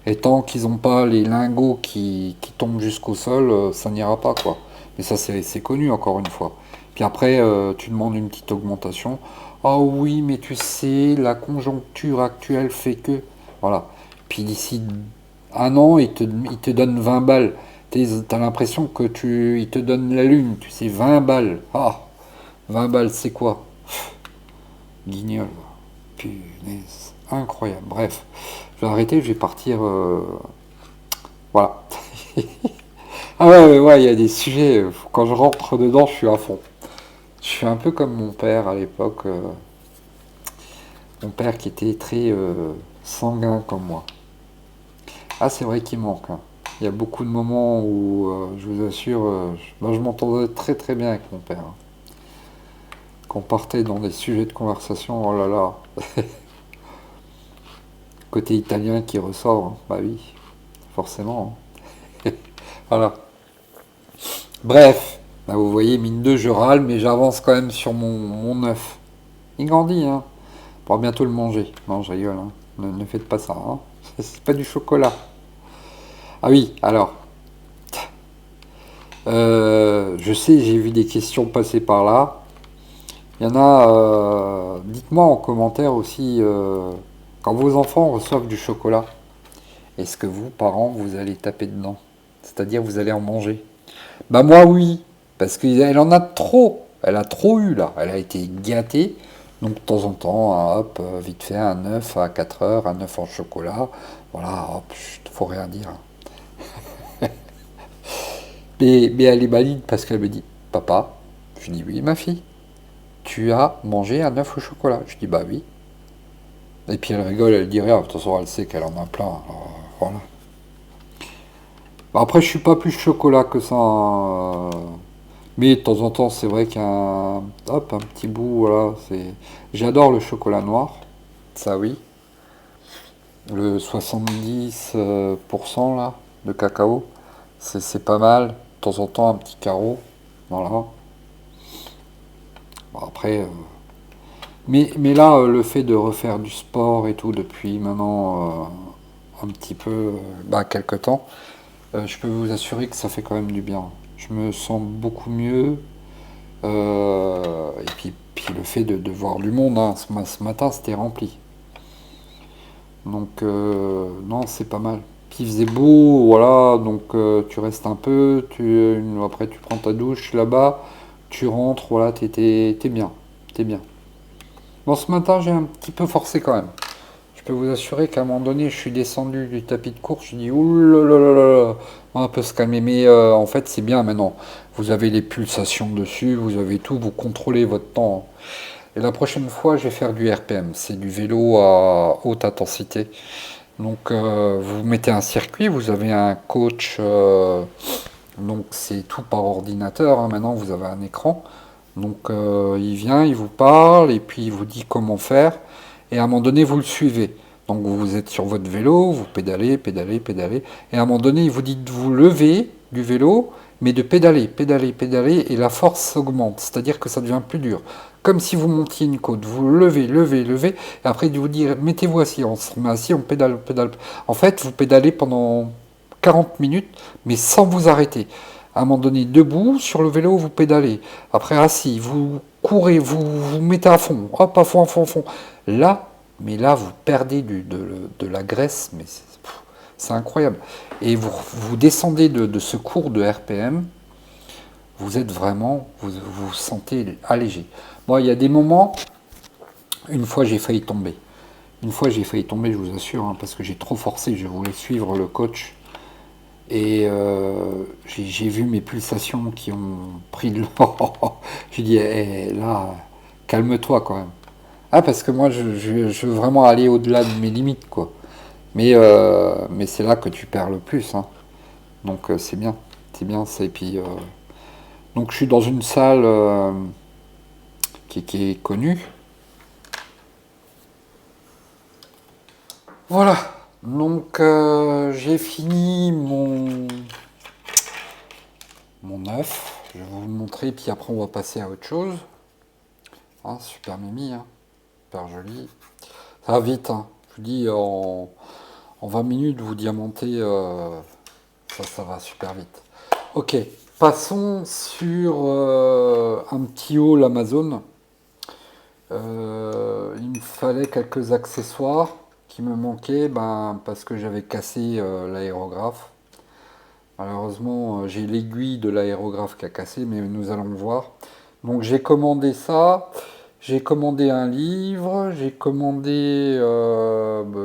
Speaker 1: Et tant qu'ils n'ont pas les lingots qui tombent jusqu'au sol, ça n'ira pas, quoi. Mais ça, c'est connu, encore une fois. Puis après, tu demandes une petite augmentation. Ah oui, mais tu sais, la conjoncture actuelle fait que... Voilà. Puis d'ici un an, il te donne 20 balles. T'as l'impression que il te donne la lune, tu sais, 20 balles. Ah, 20 balles, c'est quoi? Guignol. Punaise. Incroyable. Bref, je vais arrêter, je vais partir. Voilà. Ah ouais, ouais, ouais, il y a des sujets. Quand je rentre dedans, je suis à fond. Je suis un peu comme mon père à l'époque. Mon père qui était très sanguin comme moi. Ah, c'est vrai qu'il manque, hein. Il y a beaucoup de moments où, je vous assure, moi, je m'entendais très très bien avec mon père, hein. Quand on partait dans des sujets de conversation, oh là là, côté italien qui ressort, hein. Bah oui, forcément, hein. Voilà. Bref, là, vous voyez, mine de je râle, mais j'avance quand même sur mon œuf. Il grandit, hein. On pourra bientôt le manger. Non, je rigole, hein. Ne faites pas ça, hein. C'est pas du chocolat. Ah oui, alors, je sais, j'ai vu des questions passer par là. Il y en a, dites-moi en commentaire aussi, quand vos enfants reçoivent du chocolat, est-ce que vous, parents, vous allez taper dedans? C'est-à-dire vous allez en manger? Bah moi oui, parce qu'elle en a trop. Elle a trop eu là. Elle a été gâtée. Donc de temps en temps, hein, hop, vite fait, un œuf à 4 heures, un œuf en chocolat. Voilà, hop, chut, faut rien dire, hein. Mais elle est maligne parce qu'elle me dit, papa, je dis oui ma fille, tu as mangé un œuf au chocolat. Je dis bah oui. Et puis elle rigole, elle dit rien, de toute façon elle sait qu'elle en a plein. Alors, voilà. Bah, après je suis pas plus chocolat que ça, hein. Mais de temps en temps c'est vrai qu'un hop, un petit bout, voilà, c'est. J'adore le chocolat noir, ça oui. Le 70% là, de cacao, c'est pas mal. De temps en temps un petit carreau. Voilà. Bon, après. Mais là, le fait de refaire du sport et tout depuis maintenant un petit peu, bah, quelques temps, je peux vous assurer que ça fait quand même du bien. Je me sens beaucoup mieux. Et puis le fait de voir du monde, hein, ce matin, c'était rempli. Donc, non, c'est pas mal. Puis il faisait beau, voilà, donc tu restes un peu, après tu prends ta douche là-bas, tu rentres, voilà, t'es bien. T'es bien. Bon, ce matin, j'ai un petit peu forcé quand même. Je peux vous assurer qu'à un moment donné, je suis descendu du tapis de course, je dis oulala, on va un peu se calmer. Mais en fait, c'est bien maintenant. Vous avez les pulsations dessus, vous avez tout, vous contrôlez votre temps. Et la prochaine fois, je vais faire du RPM. C'est du vélo à haute intensité. Donc, vous mettez un circuit, vous avez un coach. Donc, c'est tout par ordinateur, hein. Maintenant, vous avez un écran. Donc, il vient, il vous parle, et puis il vous dit comment faire. Et à un moment donné, vous le suivez. Donc, vous êtes sur votre vélo, vous pédalez, pédalez, pédalez. Et à un moment donné, il vous dit de vous lever du vélo, mais de pédaler, pédaler, pédaler, et la force augmente. C'est-à-dire que ça devient plus dur. Comme si vous montiez une côte. Vous levez, levez, levez. Et après, il vous dit, mettez-vous assis. On se met assis, on pédale, pédale. En fait, vous pédalez pendant 40 minutes, mais sans vous arrêter. À un moment donné, debout, sur le vélo, vous pédalez. Après, assis, vous courez, vous mettez à fond. Hop, à fond, à fond, à fond. Là, mais là, vous perdez de la graisse, mais c'est incroyable. Et vous descendez de ce cours de RPM, vous êtes vraiment, vous sentez allégé. Bon, il y a des moments, une fois j'ai failli tomber. Une fois j'ai failli tomber, je vous assure, hein, parce que j'ai trop forcé, je voulais suivre le coach. Et j'ai vu mes pulsations qui ont pris de l'eau. J'ai dit, là, calme-toi quand même. Ah, parce que moi, je veux vraiment aller au-delà de mes limites, quoi. Mais c'est là que tu perds le plus, hein. Donc c'est bien. C'est bien, ça. Et puis, donc je suis dans une salle qui est connue. Voilà. Donc j'ai fini mon œuf. Je vais vous le montrer, puis après on va passer à autre chose. Ah, super mimi, hein. Super joli. Ça va vite, hein. Je vous dis, en 20 minutes, vous diamantez, ça va super vite. Ok, passons sur un petit haul Amazon. Il me fallait quelques accessoires qui me manquaient, ben, parce que j'avais cassé l'aérographe. Malheureusement, j'ai l'aiguille de l'aérographe qui a cassé, mais nous allons voir. Donc j'ai commandé ça, j'ai commandé un livre, j'ai commandé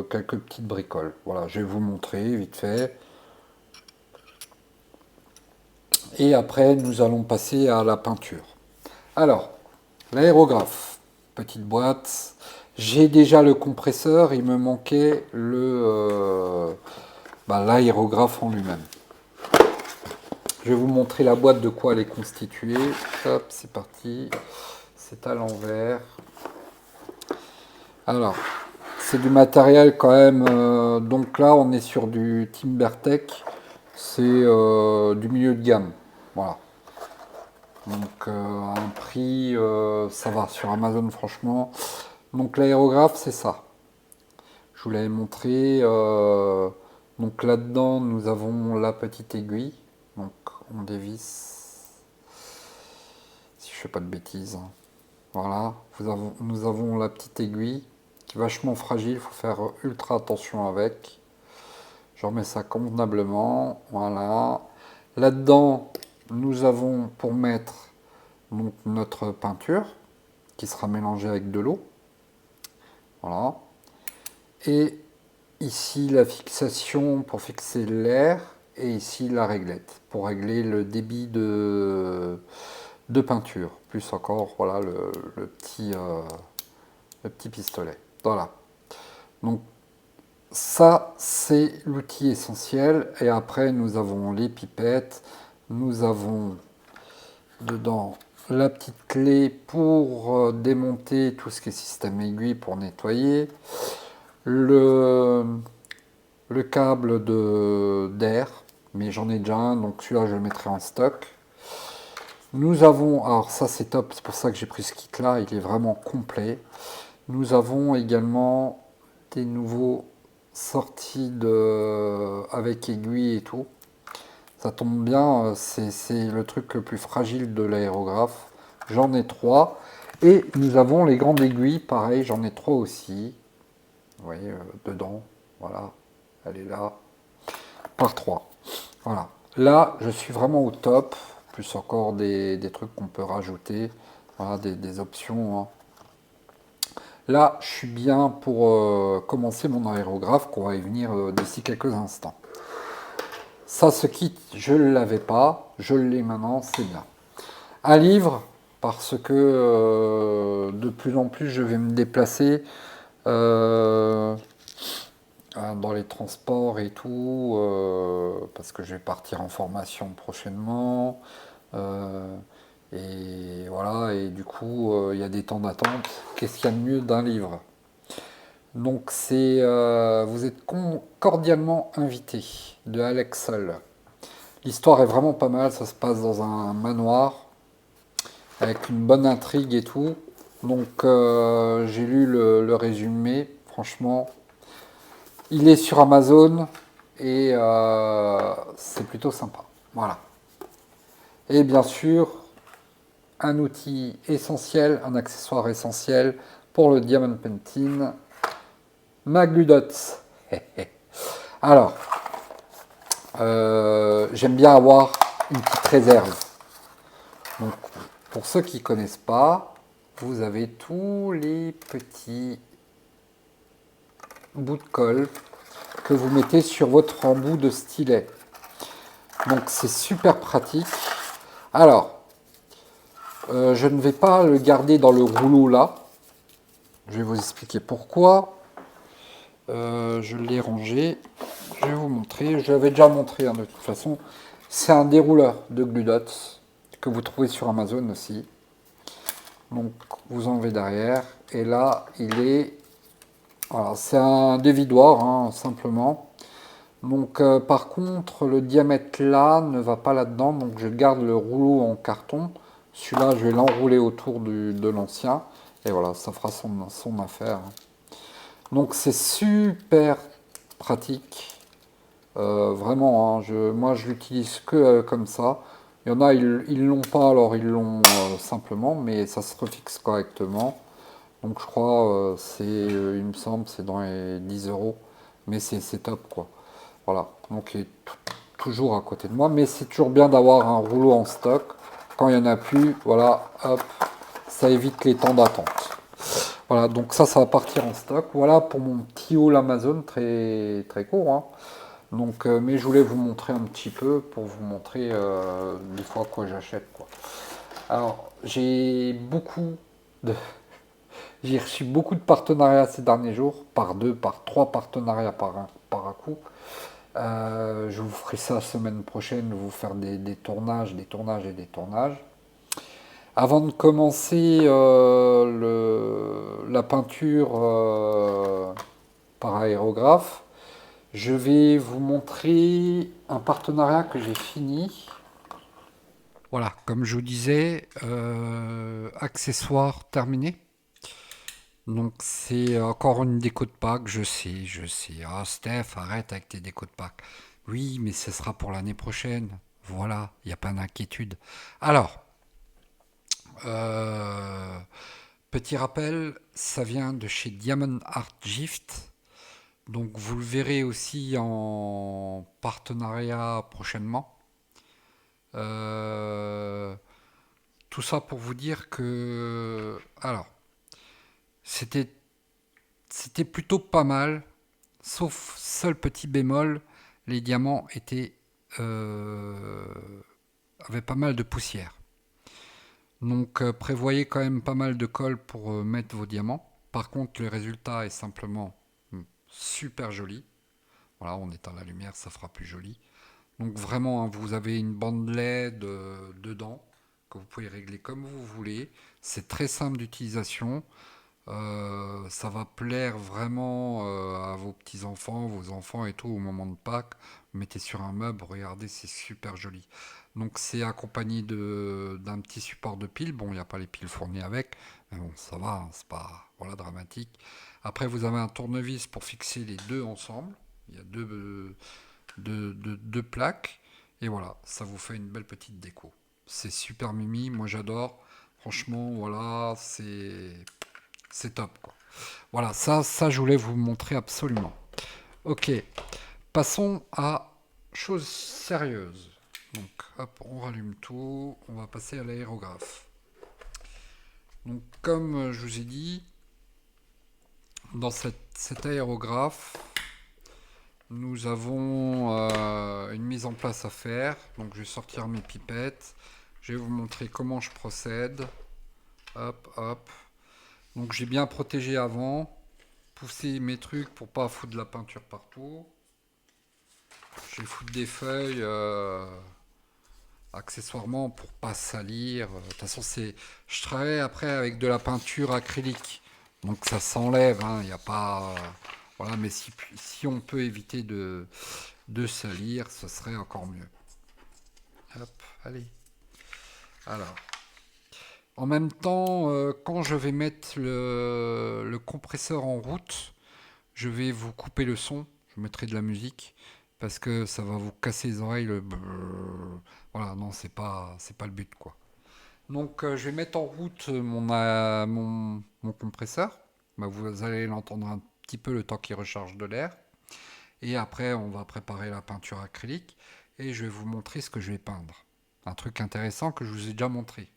Speaker 1: quelques petites bricoles. Voilà, je vais vous montrer vite fait. Et après, nous allons passer à la peinture. Alors, l'aérographe, petite boîte. J'ai déjà le compresseur, il me manquait l'aérographe en lui-même. Je vais vous montrer la boîte de quoi elle est constituée. Hop, c'est parti. C'est à l'envers. Alors, c'est du matériel quand même. Donc là, on est sur du TimberTech. C'est du milieu de gamme. Voilà. Donc, un prix, ça va sur Amazon, franchement. Donc, l'aérographe, c'est ça. Je vous l'avais montré. Donc, là-dedans, nous avons la petite aiguille. Donc, on dévisse. Si je fais pas de bêtises. Voilà. Nous avons la petite aiguille qui est vachement fragile. Il faut faire ultra attention avec. Je remets ça convenablement. Voilà. Là-dedans, nous avons pour mettre donc, notre peinture qui sera mélangée avec de l'eau. Voilà. Et ici, la fixation pour fixer l'air. Et ici, la réglette pour régler le débit de peinture. Plus encore, voilà, le petit pistolet. Voilà. Donc, ça, c'est l'outil essentiel. Et après, nous avons les pipettes. Nous avons dedans la petite clé pour démonter tout ce qui est système aiguille pour nettoyer. Le câble d'air. Mais j'en ai déjà un, donc celui-là, je le mettrai en stock. Nous avons, alors ça c'est top, c'est pour ça que j'ai pris ce kit-là, il est vraiment complet. Nous avons également des nouveaux sorties avec aiguille et tout. Ça tombe bien, c'est le truc le plus fragile de l'aérographe. J'en ai 3. Et nous avons les grandes aiguilles, pareil, j'en ai 3 aussi. Vous voyez, dedans, voilà, elle est là, par 3. Voilà. Là, je suis vraiment au top. Plus encore des trucs qu'on peut rajouter. Voilà, des options. Hein. Là, je suis bien pour commencer mon aérographe, qu'on va y venir d'ici quelques instants. Ça, ce kit, je ne l'avais pas. Je l'ai maintenant, c'est bien. Un livre, parce que de plus en plus, je vais me déplacer dans les transports et tout, parce que je vais partir en formation prochainement. Et voilà, et du coup, il y a des temps d'attente. Qu'est-ce qu'il y a de mieux d'un livre? Donc, vous êtes cordialement invité de Alex Seul. L'histoire est vraiment pas mal, ça se passe dans un manoir avec une bonne intrigue et tout. Donc, j'ai lu le résumé, franchement, il est sur Amazon et c'est plutôt sympa. Voilà. Et bien sûr, un outil essentiel, un accessoire essentiel pour le Diamond Painting, ma Glue Dots. Alors, j'aime bien avoir une petite réserve. Donc, pour ceux qui ne connaissent pas, vous avez tous les petits bouts de colle que vous mettez sur votre embout de stylet. Donc, c'est super pratique. Alors, je ne vais pas le garder dans le rouleau là. Je vais vous expliquer pourquoi. Je l'ai rangé. Je vais vous montrer. Je l'avais déjà montré de toute façon. C'est un dérouleur de Glue Dots que vous trouvez sur Amazon aussi. Donc vous enlevez derrière. Et là, il est... Voilà, c'est un dévidoir, hein, simplement. Donc par contre, le diamètre là ne va pas là-dedans. Donc je garde le rouleau en carton. Celui-là, je vais l'enrouler autour de l'ancien. Et voilà, ça fera son affaire. Donc c'est super pratique. Vraiment, hein, moi je l'utilise que comme ça. Il y en a, ils l'ont pas, alors ils l'ont simplement, mais ça se refixe correctement. Donc je crois, il me semble, c'est dans les 10 euros. Mais c'est top, quoi. Voilà, donc il est toujours à côté de moi. Mais c'est toujours bien d'avoir un rouleau en stock. Quand il n'y en a plus, voilà, hop, ça évite les temps d'attente. Voilà, donc ça va partir en stock. Voilà pour mon petit haul Amazon, très, très court, hein. Donc, mais je voulais vous montrer un petit peu pour vous montrer des fois quoi j'achète, quoi. Alors, de, j'ai reçu beaucoup de partenariats ces derniers jours, par deux, par trois partenariats par un coup. Je vous ferai ça la semaine prochaine, vous faire des tournages, des tournages et des tournages. Avant de commencer la peinture par aérographe, je vais vous montrer un partenariat que j'ai fini. Voilà, comme je vous disais, accessoire terminé. Donc c'est encore une déco de Pâques, je sais, je sais. Ah Steph, arrête avec tes décos de Pâques. Oui, mais ce sera pour l'année prochaine. Voilà, il n'y a pas d'inquiétude. Alors, euh, petit rappel, ça vient de chez Diamond Art Gift. Donc vous le verrez aussi en partenariat prochainement. Euh, tout ça pour vous dire que... Alors, c'était, c'était plutôt pas mal, sauf seul petit bémol, les diamants euh, avaient pas mal de poussière. Donc prévoyez quand même pas mal de colle pour mettre vos diamants. Par contre, le résultat est simplement super joli. Voilà, on éteint la lumière, ça fera plus joli. Donc vraiment, hein, vous avez une bande LED dedans que vous pouvez régler comme vous voulez. C'est très simple d'utilisation. Ça va plaire vraiment à vos petits-enfants, vos enfants et tout au moment de Pâques. Vous mettez sur un meuble, regardez, c'est super joli. Donc c'est accompagné d'un petit support de piles. Bon, il n'y a pas les piles fournies avec, mais bon, ça va, hein, c'est pas voilà, dramatique. Après, vous avez un tournevis pour fixer les deux ensemble. Il y a deux plaques. Et voilà, ça vous fait une belle petite déco. C'est super mimi, moi j'adore. Franchement, voilà, c'est top, quoi. Voilà, ça je voulais vous montrer absolument. Ok, passons à choses sérieuses. Donc, hop, on rallume tout. On va passer à l'aérographe. Donc, comme je vous ai dit, dans cet aérographe, nous avons une mise en place à faire. Donc, je vais sortir mes pipettes. Je vais vous montrer comment je procède. Hop, hop. Donc, j'ai bien protégé avant. Pousser mes trucs pour pas foutre de la peinture partout. Je vais foutre des feuilles accessoirement pour pas salir. De toute façon, je travaille après avec de la peinture acrylique. Donc ça s'enlève, hein, il n'y a pas... voilà, mais si on peut éviter de salir, ce serait encore mieux. Hop, allez. Alors, en même temps, quand je vais mettre le compresseur en route, je vais vous couper le son. Je mettrai de la musique parce que ça va vous casser les oreilles. Le brrr. Voilà, non, c'est pas le but, quoi. Donc, je vais mettre en route mon compresseur. Bah, vous allez l'entendre un petit peu le temps qu'il recharge de l'air. Et après, on va préparer la peinture acrylique et je vais vous montrer ce que je vais peindre. Un truc intéressant que je vous ai déjà montré.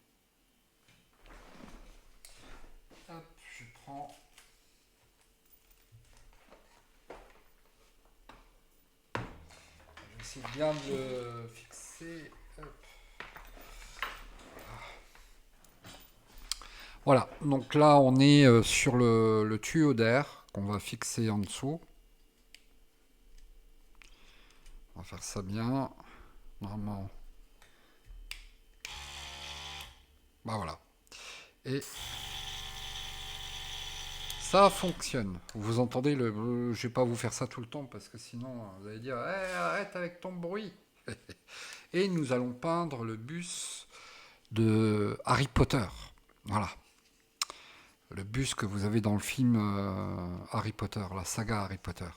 Speaker 1: Hop, je prends. Je vais essayer bien de le fixer. Hop. Voilà, donc là on est sur le tuyau d'air qu'on va fixer en dessous. On va faire ça bien. Normalement. Bah voilà. Et ça fonctionne. Vous entendez le. Je vais pas vous faire ça tout le temps parce que sinon vous allez dire hey, arrête avec ton bruit. Et nous allons peindre le bus de Harry Potter. Voilà. Le bus que vous avez dans le film Harry Potter, la saga Harry Potter.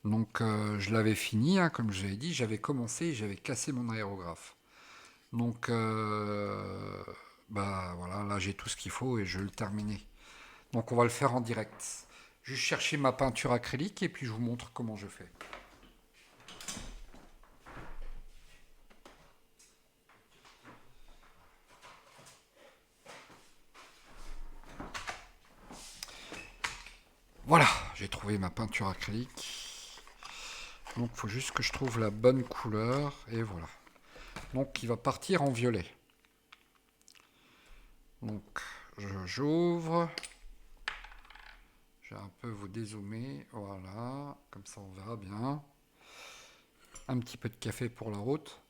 Speaker 1: Donc je l'avais fini, hein, comme je l'ai dit, j'avais commencé et j'avais cassé mon aérographe. Donc bah voilà, là j'ai tout ce qu'il faut et je vais le terminer. Donc on va le faire en direct. Je vais chercher ma peinture acrylique et puis je vous montre comment je fais. Voilà, j'ai trouvé ma peinture acrylique. Donc il faut juste que je trouve la bonne couleur et voilà. Donc il va partir en violet. Donc j'ouvre. Je vais un peu vous dézoomer. Voilà, comme ça on verra bien. Un petit peu de café pour la route.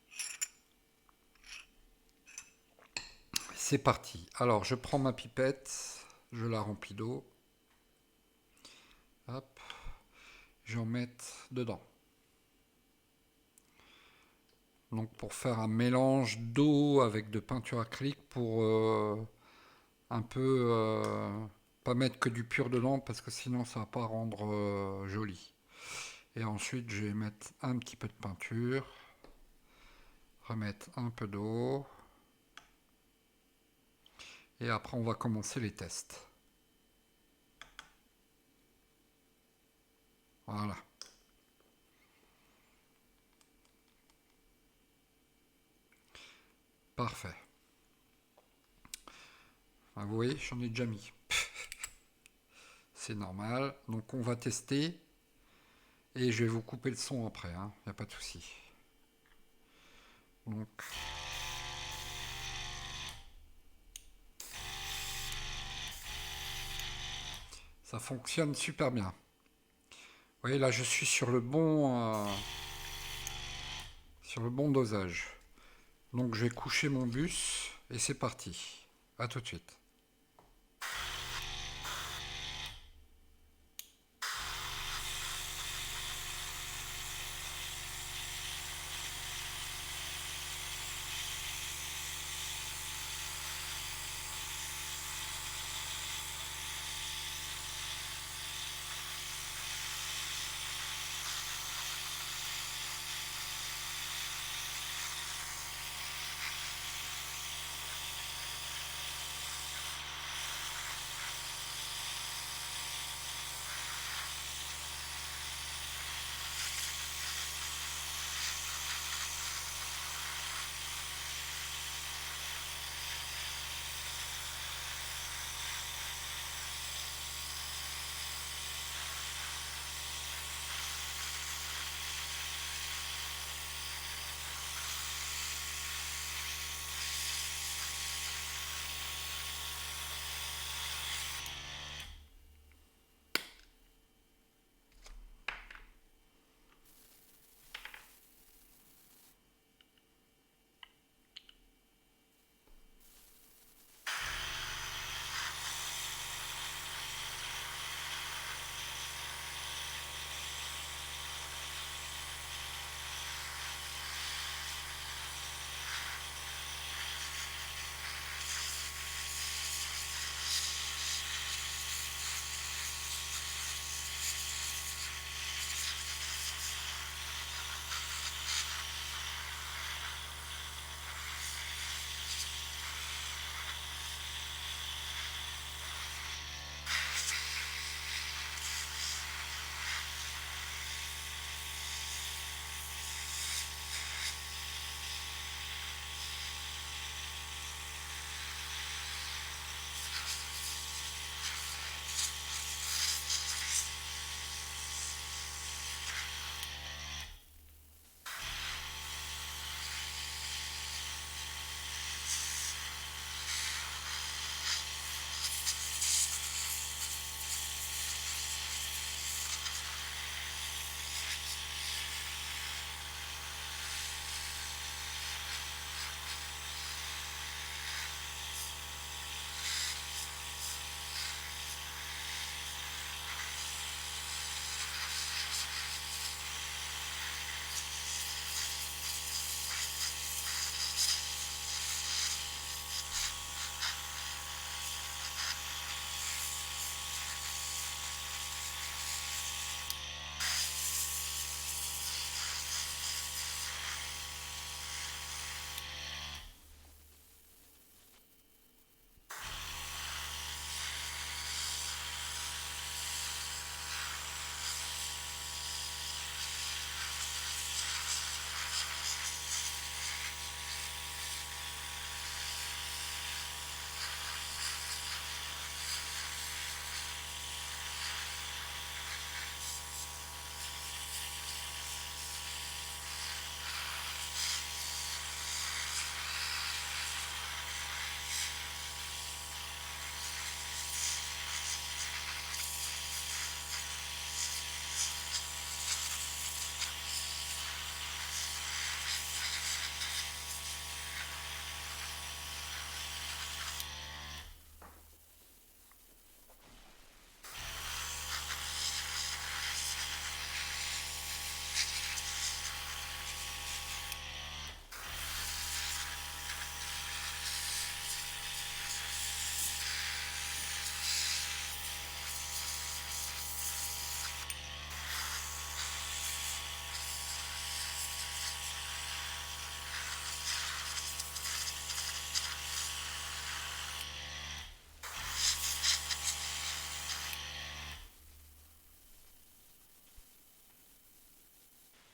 Speaker 1: C'est parti. Alors je prends ma pipette, je la remplis d'eau. Hop, je vais en mettre dedans. Donc pour faire un mélange d'eau avec de peinture acrylique pour un peu pas mettre que du pur dedans parce que sinon ça va pas rendre joli. Et ensuite je vais mettre un petit peu de peinture, remettre un peu d'eau et après on va commencer les tests. Voilà. Parfait. Ah, vous voyez, j'en ai déjà mis. C'est normal. Donc on va tester. Et je vais vous couper le son après, hein. Y a pas de souci. Donc ça fonctionne super bien. Vous voyez là je suis sur le bon dosage. Donc je vais coucher mon bus et c'est parti. A tout de suite.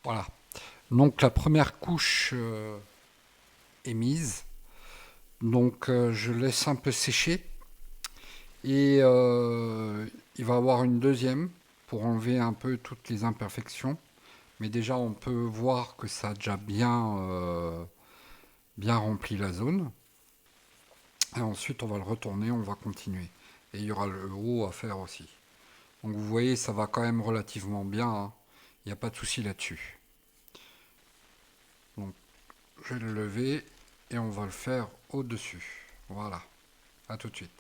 Speaker 1: Voilà. Donc la première couche est mise. Donc je laisse un peu sécher. Et il va y avoir une deuxième pour enlever un peu toutes les imperfections. Mais déjà, on peut voir que ça a déjà bien rempli la zone. Et ensuite, on va le retourner, on va continuer. Et il y aura le haut à faire aussi. Donc vous voyez, ça va quand même relativement bien, hein. Il n'y a pas de souci là-dessus. Donc je vais le lever et on va le faire au-dessus. Voilà. À tout de suite.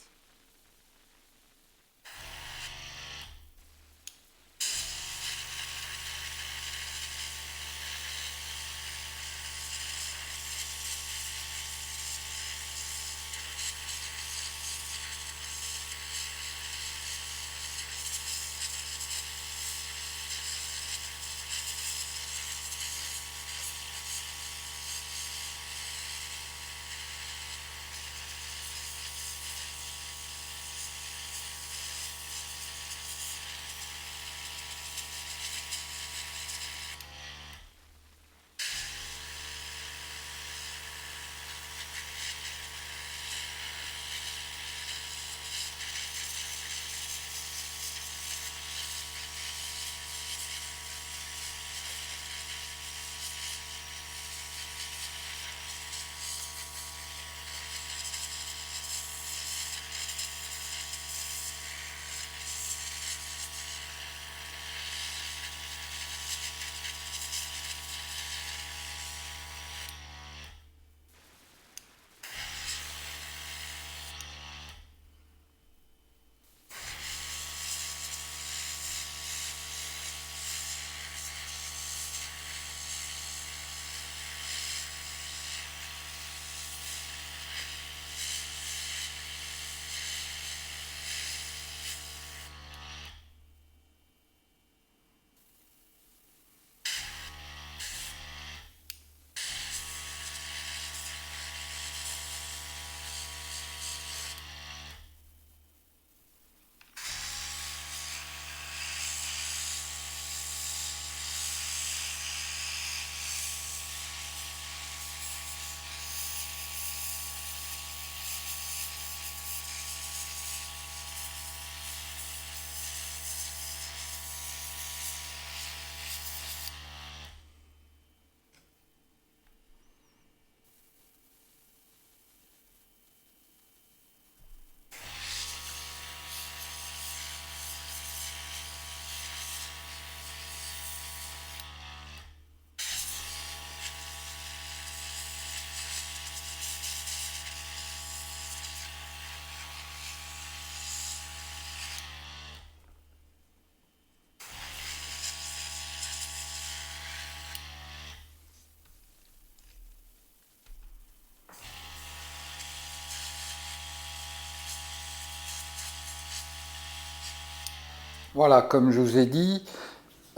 Speaker 1: Voilà, comme je vous ai dit,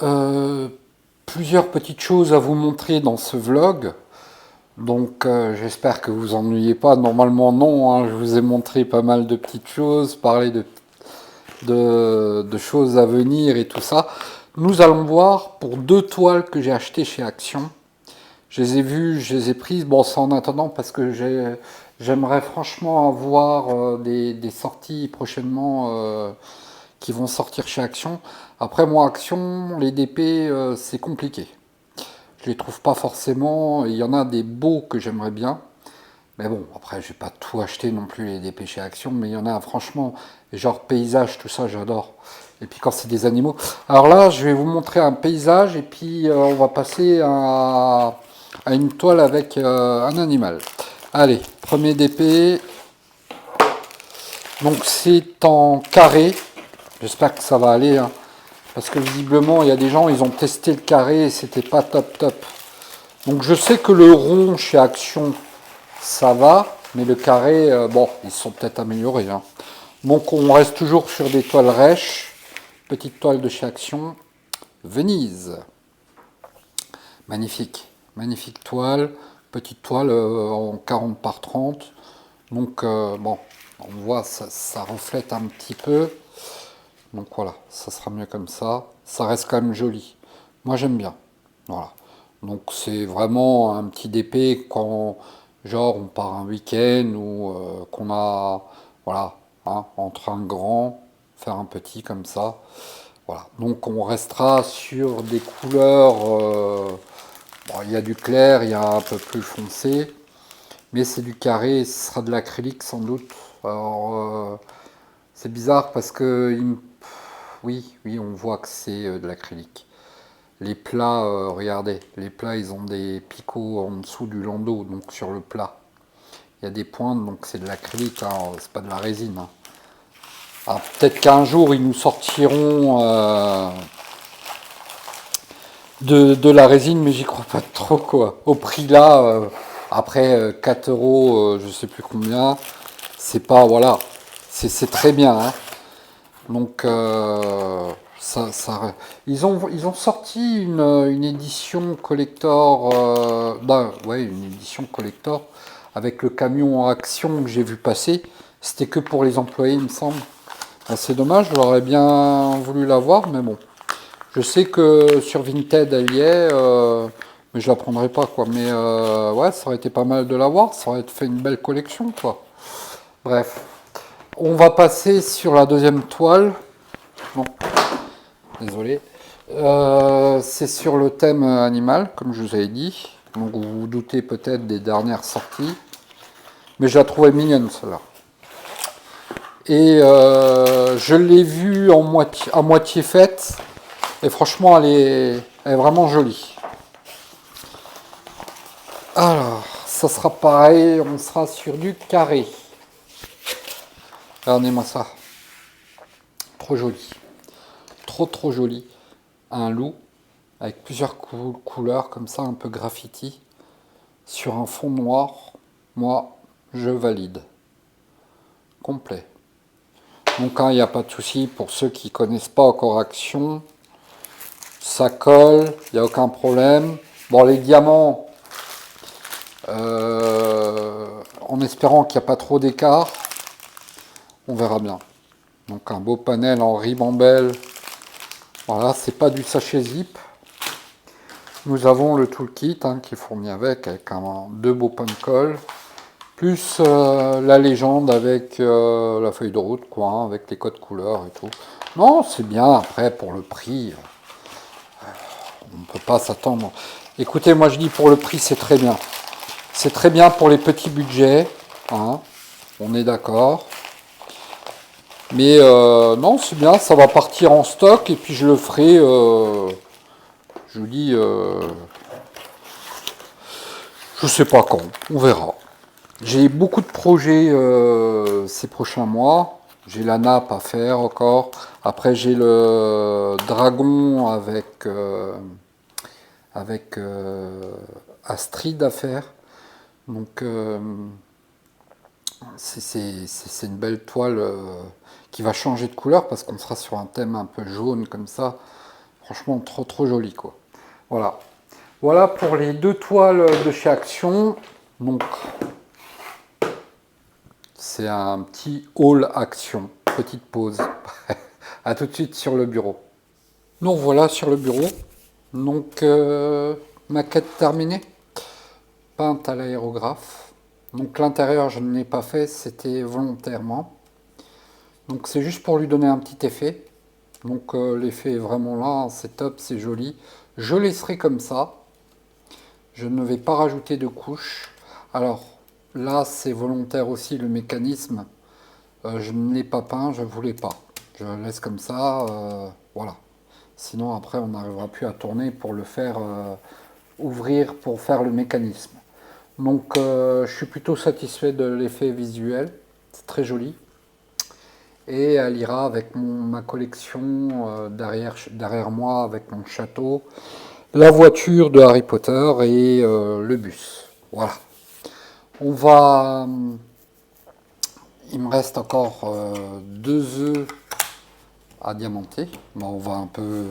Speaker 1: euh, plusieurs petites choses à vous montrer dans ce vlog. Donc j'espère que vous vous ennuyez pas. Normalement non, hein, je vous ai montré pas mal de petites choses, parlé de choses à venir et tout ça. Nous allons voir pour deux toiles que j'ai achetées chez Action. Je les ai vues, je les ai prises. Bon, c'est en attendant parce que j'aimerais franchement avoir des sorties prochainement qui vont sortir chez Action. Après, moi, Action, les DP, c'est compliqué. Je les trouve pas forcément. Il y en a des beaux que j'aimerais bien. Mais bon, après, je vais pas tout acheter non plus les DP chez Action. Mais il y en a, franchement, genre paysage, tout ça, j'adore. Et puis quand c'est des animaux. Alors là, je vais vous montrer un paysage. Et puis, on va passer à une toile avec un animal. Allez, premier DP. Donc c'est en carré. J'espère que ça va aller, hein. Parce que visiblement, il y a des gens, ils ont testé le carré et c'était pas top top. Donc je sais que le rond chez Action, ça va. Mais le carré, bon, ils sont peut-être améliorés, hein. Donc on reste toujours sur des toiles rêches. Petite toile de chez Action. Venise. Magnifique. Magnifique toile. Petite toile en 40 par 30. Donc bon, on voit, ça reflète un petit peu. Donc voilà, ça sera mieux comme ça. Ça reste quand même joli. Moi j'aime bien. Voilà. Donc c'est vraiment un petit DP quand, genre, on part un week-end ou qu'on a, voilà, hein, entre un grand, faire un petit comme ça. Voilà. Donc on restera sur des couleurs. Bon, il y a du clair, il y a un peu plus foncé, mais c'est du carré, ce sera de l'acrylique sans doute. Alors c'est bizarre parce que oui, oui, on voit que c'est de l'acrylique. Les plats, regardez, les plats, ils ont des picots en dessous du landau, donc sur le plat. Il y a des pointes, donc c'est de l'acrylique, hein, c'est pas de la résine, hein. Alors peut-être qu'un jour, ils nous sortiront de la résine, mais j'y crois pas trop, quoi. Au prix là, après 4 euros, je sais plus combien, c'est pas, voilà, c'est très bien, hein. Donc, ils ont sorti une édition collector, ouais, une édition collector avec le camion en action que j'ai vu passer. C'était que pour les employés, il me semble. Ben, c'est dommage, j'aurais bien voulu l'avoir, mais bon. Je sais que sur Vinted, elle y est, mais je la prendrai pas, quoi. Mais ouais, ça aurait été pas mal de l'avoir, ça aurait fait une belle collection, quoi. Bref, on va passer sur la deuxième toile. Bon, désolé. C'est sur le thème animal, comme je vous avais dit. Donc vous vous doutez peut-être des dernières sorties. Mais je la trouvais mignonne, celle-là. Et je l'ai vue à moitié faite. Et franchement, elle est vraiment jolie. Alors, ça sera pareil, on sera sur du carré. Regardez-moi ça. Trop joli. Trop trop joli. Un loup avec plusieurs couleurs comme ça, un peu graffiti. Sur un fond noir, moi, je valide. Complet. Donc il n'y a pas de souci pour ceux qui ne connaissent pas encore Action. Ça colle, il n'y a aucun problème. Bon, les diamants, en espérant qu'il n'y a pas trop d'écart, on verra bien. Donc un beau panel en ribambelle. Voilà, c'est pas du sachet zip. Nous avons le toolkit hein, qui est fourni avec deux beaux points de colle. Plus la légende avec la feuille de route, quoi, hein, avec les codes couleurs et tout. Non, c'est bien, après, pour le prix, on ne peut pas s'attendre. Écoutez, moi je dis pour le prix, c'est très bien. C'est très bien pour les petits budgets, hein, on est d'accord. Mais non, c'est bien, ça va partir en stock et puis je le ferai, je vous dis, je sais pas quand, on verra. J'ai beaucoup de projets ces prochains mois. J'ai la nappe à faire encore. Après, j'ai le dragon avec Astrid à faire. Donc, c'est une belle toile qui va changer de couleur parce qu'on sera sur un thème un peu jaune comme ça. Franchement, trop trop joli quoi. Voilà. Voilà pour les deux toiles de chez Action. Donc, c'est un petit haul Action. Petite pause. A tout de suite sur le bureau. Donc voilà sur le bureau. Donc maquette terminée. Peinte à l'aérographe. Donc l'intérieur je ne l'ai pas fait, c'était volontairement. Donc c'est juste pour lui donner un petit effet. Donc l'effet est vraiment là, c'est top, c'est joli. Je laisserai comme ça. Je ne vais pas rajouter de couches. Alors là c'est volontaire aussi le mécanisme. Je ne l'ai pas peint, je ne voulais pas. Je laisse comme ça, voilà. Sinon après on n'arrivera plus à tourner pour le faire ouvrir pour faire le mécanisme. Donc je suis plutôt satisfait de l'effet visuel, c'est très joli. Et elle ira avec ma collection derrière moi avec mon château, la voiture de Harry Potter et le bus. Voilà. On va... Il me reste encore 2 œufs à diamanter. Bon, on va un peu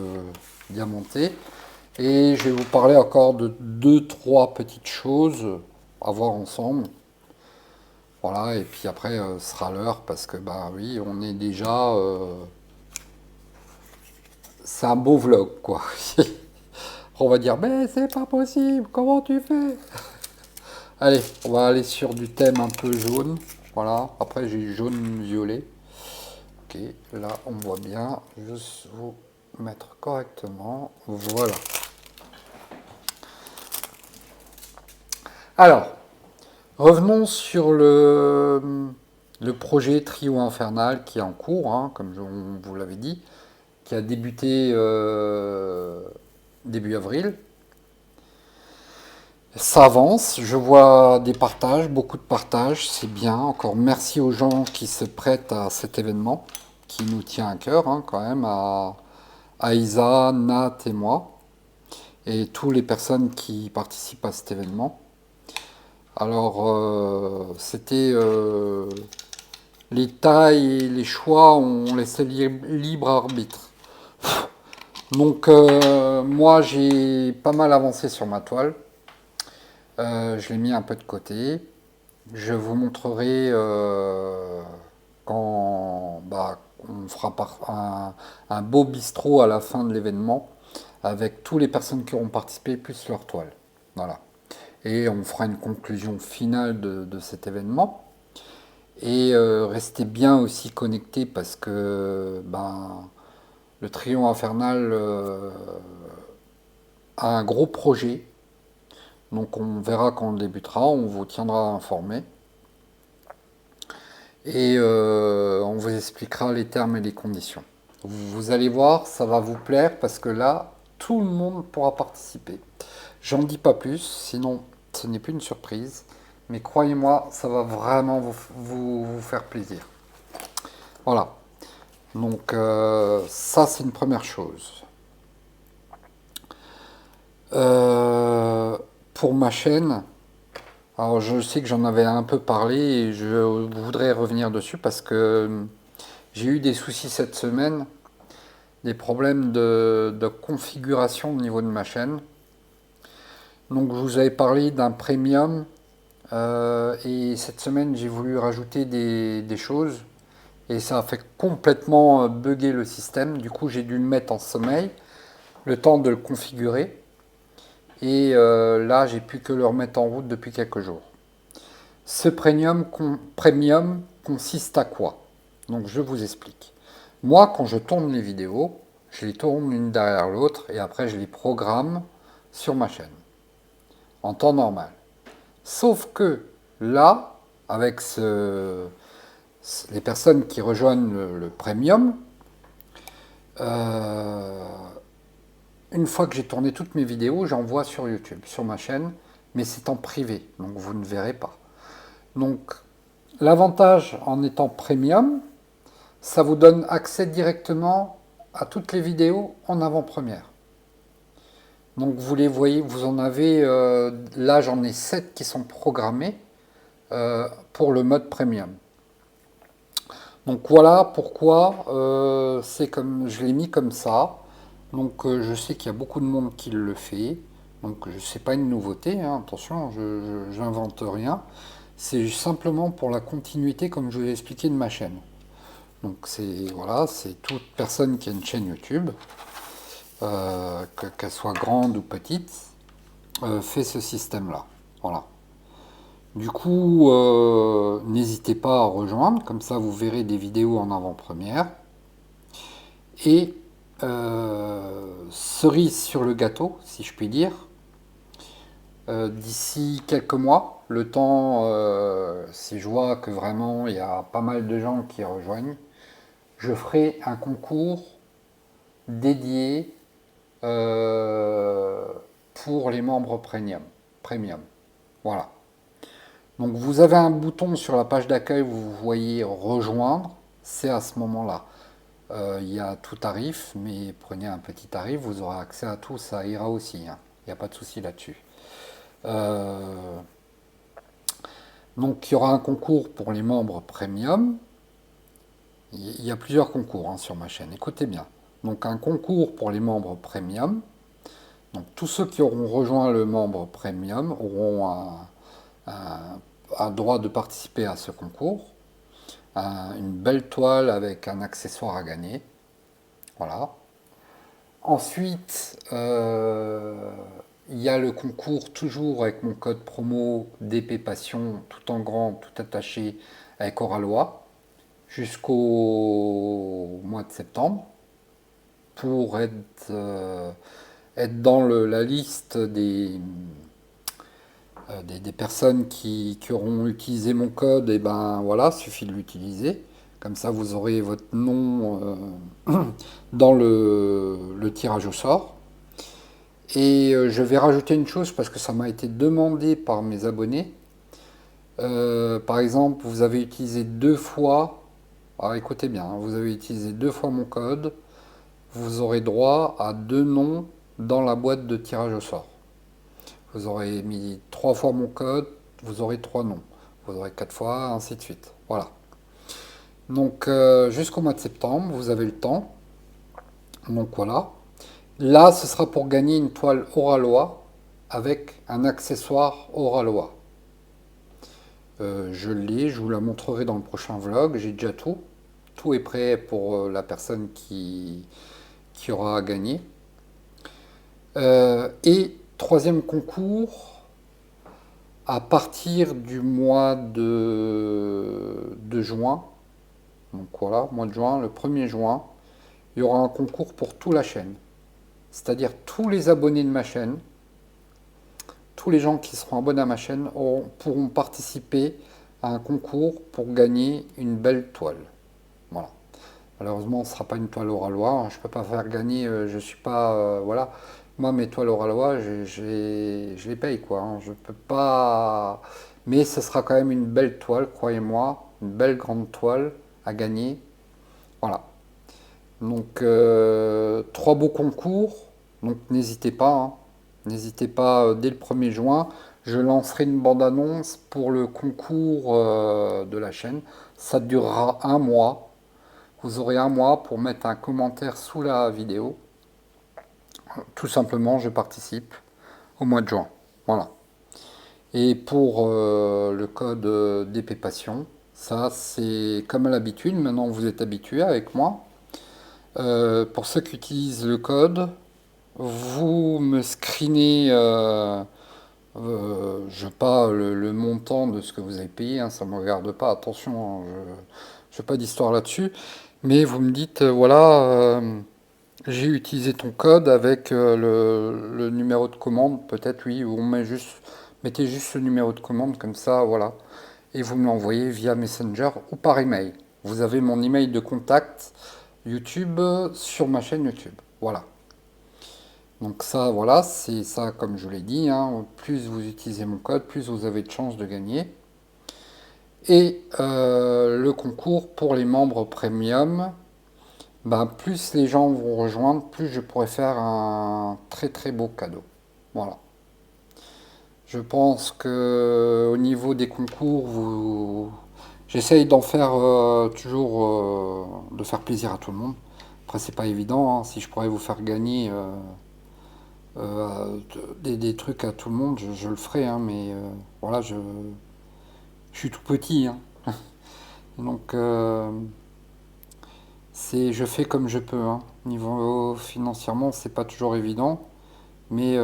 Speaker 1: diamanter. Et je vais vous parler encore de 2-3 petites choses à voir ensemble. Voilà, et puis après, ce sera l'heure parce que, bah oui, on est déjà... c'est un beau vlog, quoi. On va dire, mais c'est pas possible, comment tu fais? Allez, on va aller sur du thème un peu jaune. Voilà, après j'ai jaune-violet. Ok, là on voit bien. Juste vous mettre correctement. Voilà. Alors, revenons sur le projet Trio Infernal qui est en cours, hein, comme on vous l'avait dit, qui a débuté début avril. Ça avance, je vois des partages, beaucoup de partages, c'est bien. Encore merci aux gens qui se prêtent à cet événement, qui nous tient à cœur quand même, à Isa, Nat et moi, et toutes les personnes qui participent à cet événement. Alors, c'était les tailles et les choix, on laissait libre arbitre. Donc, moi, j'ai pas mal avancé sur ma toile. Je l'ai mis un peu de côté. Je vous montrerai quand on fera un beau bistrot à la fin de l'événement avec toutes les personnes qui auront participé plus leur toile. Voilà. Et on fera une conclusion finale de cet événement. Et restez bien aussi connectés parce que le Trio Infernal a un gros projet. Donc on verra quand on débutera, on vous tiendra informé. Et on vous expliquera les termes et les conditions. Vous allez voir, ça va vous plaire parce que là, tout le monde pourra participer. J'en dis pas plus, sinon ce n'est plus une surprise. Mais croyez-moi, ça va vraiment vous faire plaisir. Voilà. Donc ça, c'est une première chose. Pour ma chaîne, alors je sais que j'en avais un peu parlé et je voudrais revenir dessus parce que j'ai eu des soucis cette semaine, des problèmes de configuration au niveau de ma chaîne. Donc je vous avais parlé d'un premium et cette semaine j'ai voulu rajouter des choses et ça a fait complètement bugger le système. Du coup j'ai dû le mettre en sommeil, le temps de le configurer et là j'ai pu que le remettre en route depuis quelques jours. Ce premium consiste à quoi? Donc je vous explique. Moi, quand je tourne les vidéos, je les tourne l'une derrière l'autre et après je les programme sur ma chaîne en temps normal. Sauf que là, avec les personnes qui rejoignent le premium, euh, une fois que j'ai tourné toutes mes vidéos, j'envoie sur YouTube, sur ma chaîne, mais c'est en privé, donc vous ne verrez pas. Donc l'avantage en étant premium, ça vous donne accès directement à toutes les vidéos en avant-première. Donc vous les voyez, vous en avez, là j'en ai 7 qui sont programmés pour le mode premium. Donc voilà pourquoi c'est comme je l'ai mis comme ça. Donc je sais qu'il y a beaucoup de monde qui le fait. Donc je sais pas une nouveauté, hein, attention, je n'invente rien. C'est simplement pour la continuité, comme je vous l'ai expliqué, de ma chaîne. Donc c'est voilà, c'est toute personne qui a une chaîne YouTube, qu'elle soit grande ou petite, fait ce système-là. Voilà. Du coup, n'hésitez pas à rejoindre, comme ça vous verrez des vidéos en avant-première. Et cerise sur le gâteau, si je puis dire, d'ici quelques mois, le temps, si je vois que vraiment il y a pas mal de gens qui rejoignent, je ferai un concours dédié pour les membres premium. Voilà. Donc vous avez un bouton sur la page d'accueil où vous voyez rejoindre, c'est à ce moment-là. Il y a tout tarif, mais prenez un petit tarif, vous aurez accès à tout, ça ira aussi. Il n'y a pas de souci là-dessus. Donc il y aura un concours pour les membres premium. Il y a plusieurs concours sur ma chaîne, écoutez bien. Donc un concours pour les membres premium. Donc tous ceux qui auront rejoint le membre premium auront un droit de participer à ce concours. Une belle toile avec un accessoire à gagner. Voilà. Ensuite, il y a le concours toujours avec mon code promo DP Passion, tout en grand, tout attaché avec Oralois, jusqu'au mois de septembre, pour être dans la liste des personnes qui auront utilisé mon code. Et ben voilà, suffit de l'utiliser. Comme ça, vous aurez votre nom dans le tirage au sort. Et je vais rajouter une chose parce que ça m'a été demandé par mes abonnés. Par exemple, vous avez utilisé 2 fois, alors écoutez bien, hein, vous avez utilisé 2 fois mon code, vous aurez droit à 2 noms dans la boîte de tirage au sort. Vous aurez mis 3 fois mon code, vous aurez 3 noms. Vous aurez 4 fois, ainsi de suite. Voilà. Donc jusqu'au mois de septembre, vous avez le temps. Donc voilà. Là, ce sera pour gagner une toile Oralois avec un accessoire Oralois. Je l'ai, je vous la montrerai dans le prochain vlog, j'ai déjà tout. Tout est prêt pour la personne qui aura à gagner. Et troisième concours, à partir du mois de juin, donc voilà, mois de juin, le 1er juin, il y aura un concours pour toute la chaîne. C'est-à-dire tous les abonnés de ma chaîne, tous les gens qui seront abonnés à ma chaîne pourront participer à un concours pour gagner une belle toile. Voilà. Malheureusement, ce ne sera pas une toile Oralois. Je ne peux pas faire gagner, je ne suis pas... voilà. Moi, mes toiles Oralois, je les paye, quoi. Hein. Je peux pas... Mais ce sera quand même une belle toile, croyez-moi. Une belle grande toile à gagner. Voilà. Donc, 3 beaux concours. Donc, n'hésitez pas. Hein. N'hésitez pas, dès le 1er juin, je lancerai une bande-annonce pour le concours de la chaîne. Ça durera un mois. Vous aurez un mois pour mettre un commentaire sous la vidéo. Tout simplement, je participe au mois de juin. Voilà. Et pour le code DP Passion, ça c'est comme à l'habitude. Maintenant, vous êtes habitué avec moi. Pour ceux qui utilisent le code, vous me screenez, je sais pas, le montant de ce que vous avez payé, hein, ça ne me regarde pas, attention, hein, je fais pas d'histoire là-dessus, mais vous me dites, voilà, j'ai utilisé ton code avec le numéro de commande, peut-être oui, ou mettez juste ce numéro de commande comme ça, voilà, et vous me l'envoyez via Messenger ou par email. Vous avez mon email de contact YouTube sur ma chaîne YouTube, voilà. Donc ça, voilà, c'est ça comme je l'ai dit, hein, plus vous utilisez mon code, plus vous avez de chances de gagner. Et le concours pour les membres premium, ben, plus les gens vont rejoindre, plus je pourrai faire un très très beau cadeau. Voilà. Je pense que au niveau des concours, j'essaye d'en faire toujours de faire plaisir à tout le monde. Après, c'est pas évident, hein. Si je pourrais vous faire gagner des trucs à tout le monde, je le ferai, hein, mais voilà, je suis tout petit, hein. Donc je fais comme je peux, hein. Niveau financièrement, c'est pas toujours évident, mais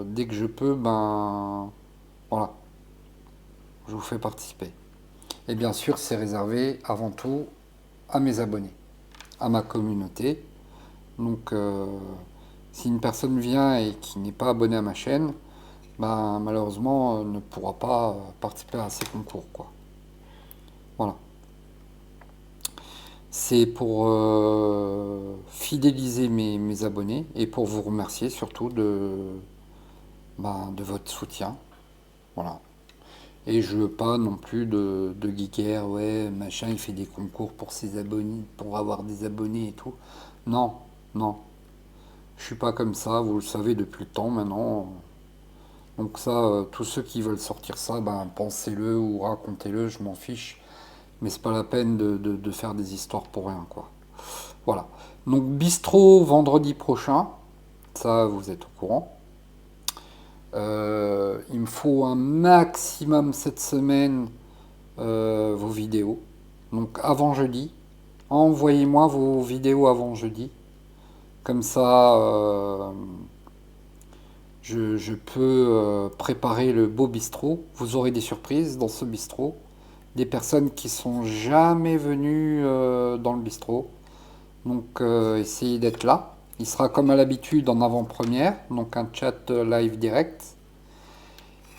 Speaker 1: dès que je peux, ben voilà, je vous fais participer. Et bien sûr, c'est réservé avant tout à mes abonnés, à ma communauté. Donc si une personne vient et qui n'est pas abonnée à ma chaîne, ben, malheureusement ne pourra pas participer à ces concours, quoi. Voilà. C'est pour fidéliser mes abonnés et pour vous remercier surtout de votre soutien. Voilà. Et je veux pas non plus de geeker, ouais, machin, il fait des concours pour ses abonnés, pour avoir des abonnés et tout. Non, non. Je suis pas comme ça, vous le savez depuis le temps maintenant. Donc ça, tous ceux qui veulent sortir ça, ben pensez-le ou racontez-le, je m'en fiche. Mais c'est pas la peine de faire des histoires pour rien, quoi. Voilà. Donc bistrot vendredi prochain, ça vous êtes au courant. Il me faut un maximum cette semaine vos vidéos. Donc avant jeudi, envoyez-moi vos vidéos avant jeudi. Comme ça, je peux préparer le beau bistrot. Vous aurez des surprises dans ce bistrot. Des personnes qui sont jamais venues dans le bistrot. Donc essayez d'être là. Il sera comme à l'habitude en avant-première, donc un chat live direct.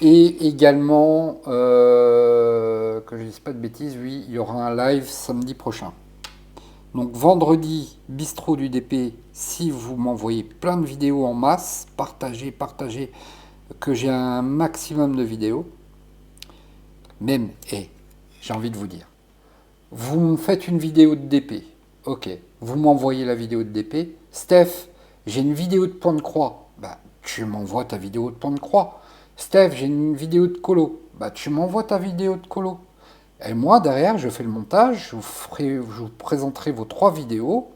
Speaker 1: Et également, que je ne dise pas de bêtises, oui, il y aura un live samedi prochain. Donc vendredi, bistrot du DP, si vous m'envoyez plein de vidéos en masse, partagez, partagez, que j'ai un maximum de vidéos. Même, et j'ai envie de vous dire, vous me faites une vidéo de DP, ok, vous m'envoyez la vidéo de DP, Steph, j'ai une vidéo de point de croix, bah tu m'envoies ta vidéo de point de croix. Steph, j'ai une vidéo de colo, bah tu m'envoies ta vidéo de colo. Et moi, derrière, je fais le montage, je vous présenterai vos 3 vidéos,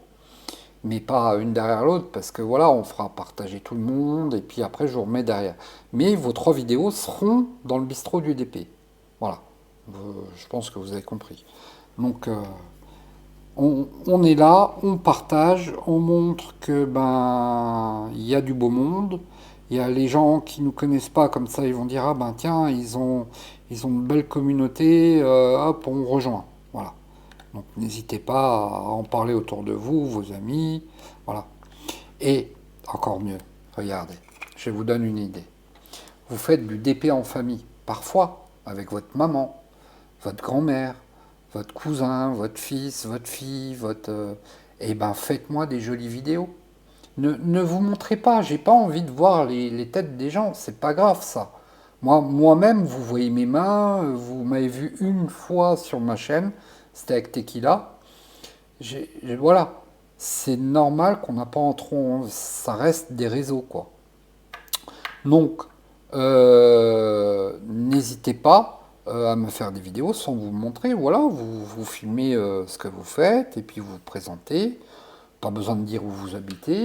Speaker 1: mais pas une derrière l'autre, parce que voilà, on fera partager tout le monde, et puis après, je vous remets derrière. Mais vos 3 vidéos seront dans le bistrot du DP. Voilà. Je pense que vous avez compris. Donc, on est là, on partage, on montre que ben il y a du beau monde. Il y a les gens qui nous connaissent pas comme ça, ils vont dire ah ben tiens ils ont une belle communauté, hop on rejoint. Voilà. Donc n'hésitez pas à en parler autour de vous, vos amis, voilà. Et encore mieux, regardez, je vous donne une idée. Vous faites du DP en famille, parfois avec votre maman, votre grand-mère, votre cousin, votre fils, votre fille, votre... eh ben, faites-moi des jolies vidéos. Ne vous montrez pas, j'ai pas envie de voir les têtes des gens, c'est pas grave ça. Moi-même, vous voyez mes mains, vous m'avez vu une fois sur ma chaîne, c'était avec Tequila. Voilà, c'est normal qu'on n'a pas en trop, ça reste des réseaux quoi. Donc, n'hésitez pas à me faire des vidéos sans vous montrer. Voilà, vous filmez ce que vous faites et puis vous vous présentez. Pas besoin de dire où vous habitez.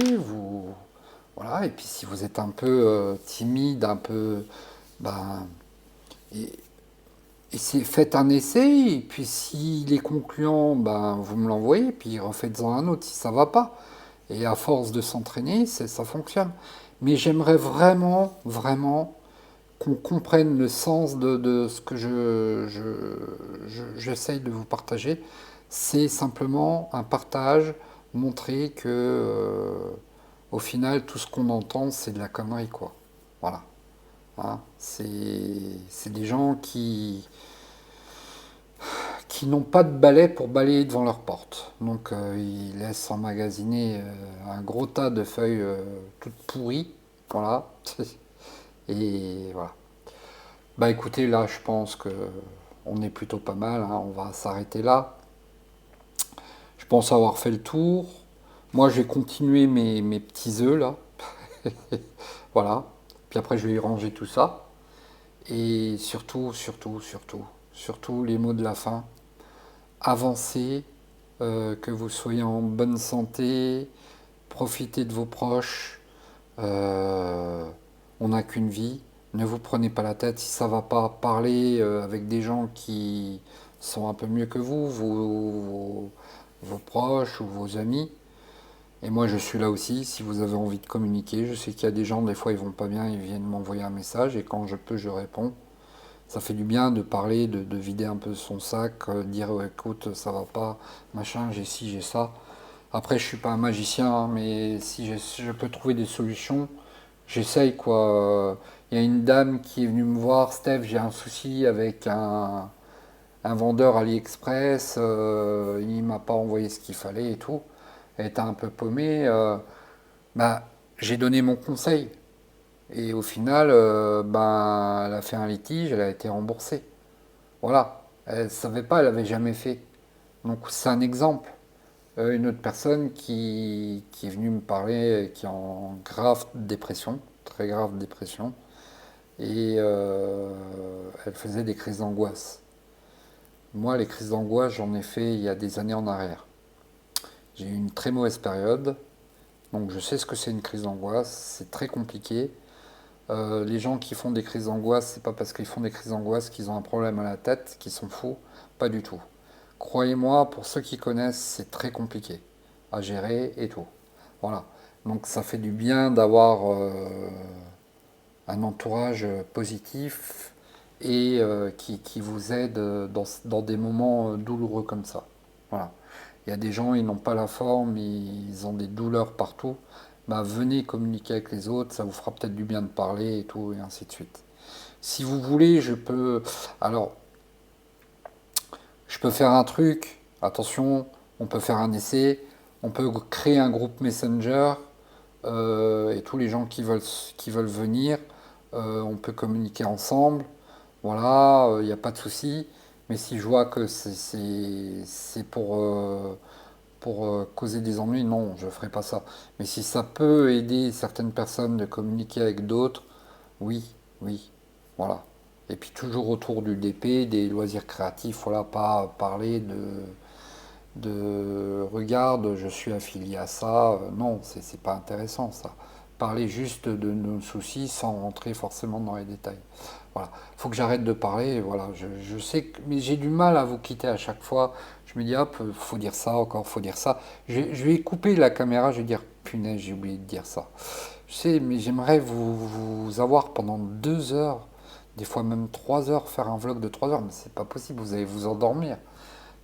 Speaker 1: Voilà, et puis si vous êtes un peu timide, un peu. Ben, et, faites un essai, et puis s'il est concluant, ben, vous me l'envoyez, puis refaites-en un autre si ça va pas. Et à force de s'entraîner, ça fonctionne. Mais j'aimerais vraiment, vraiment qu'on comprenne le sens de ce que j'essaye de vous partager. C'est simplement un partage, montrer que au final, tout ce qu'on entend, c'est de la connerie, quoi. Voilà. Hein, c'est des gens qui n'ont pas de balai pour balayer devant leur porte. Donc ils laissent emmagasiner un gros tas de feuilles toutes pourries. Voilà. Et voilà. Bah écoutez, là je pense que on est plutôt pas mal, hein. On va s'arrêter là. Je pense avoir fait le tour. Moi je vais continuer mes petits œufs là. Voilà. Puis après je vais y ranger tout ça. Et surtout, surtout, surtout, surtout les mots de la fin. Avancez, que vous soyez en bonne santé, profitez de vos proches. On n'a qu'une vie. Ne vous prenez pas la tête si ça va pas. Parler avec des gens qui sont un peu mieux que vous, vos proches ou vos amis. Et moi je suis là aussi si vous avez envie de communiquer. Je sais qu'il y a des gens, des fois ils vont pas bien, ils viennent m'envoyer un message et quand je peux je réponds. Ça fait du bien de parler, de vider un peu son sac, dire écoute ça va pas, machin, j'ai ci, j'ai ça. Après je suis pas un magicien, hein, mais si je peux trouver des solutions, j'essaye quoi. Il y a une dame qui est venue me voir, Steph, j'ai un souci avec un vendeur AliExpress, il m'a pas envoyé ce qu'il fallait et tout. Elle était un peu paumée. Bah, j'ai donné mon conseil. Et au final, ben, elle a fait un litige, elle a été remboursée. Voilà. Elle ne savait pas, elle n'avait jamais fait. Donc c'est un exemple. Une autre personne qui est venue me parler, qui est en grave dépression, très grave dépression, et elle faisait des crises d'angoisse. Moi, les crises d'angoisse, j'en ai fait il y a des années en arrière. J'ai eu une très mauvaise période, donc je sais ce que c'est une crise d'angoisse, c'est très compliqué. Les gens qui font des crises d'angoisse, c'est pas parce qu'ils font des crises d'angoisse qu'ils ont un problème à la tête, qu'ils sont fous, pas du tout. Croyez-moi, pour ceux qui connaissent, c'est très compliqué à gérer et tout. Voilà. Donc ça fait du bien d'avoir un entourage positif et qui vous aide dans des moments douloureux comme ça. Voilà. Il y a des gens, ils n'ont pas la forme, ils ont des douleurs partout. Bah, venez communiquer avec les autres, ça vous fera peut-être du bien de parler et tout, et ainsi de suite. Si vous voulez, je peux. Alors, je peux faire un truc. Attention, on peut faire un essai. On peut créer un groupe Messenger et tous les gens qui veulent venir, on peut communiquer ensemble. Voilà, il n'y a pas de souci. Mais si je vois que c'est pour causer des ennuis, non, je ne ferai pas ça. Mais si ça peut aider certaines personnes de communiquer avec d'autres, oui, oui, voilà. Et puis toujours autour du DP, des loisirs créatifs, voilà, pas parler de regarde, je suis affilié à ça. Non, c'est pas intéressant ça. Parler juste de nos soucis sans rentrer forcément dans les détails. Voilà, faut que j'arrête de parler. Voilà, je sais que, mais j'ai du mal à vous quitter à chaque fois. Je me dis hop, faut dire ça encore, faut dire ça. Je vais couper la caméra, je vais dire punaise, j'ai oublié de dire ça. Je sais, mais j'aimerais vous avoir pendant 2 heures, des fois même 3 heures, faire un vlog de 3 heures, mais c'est pas possible, vous allez vous endormir.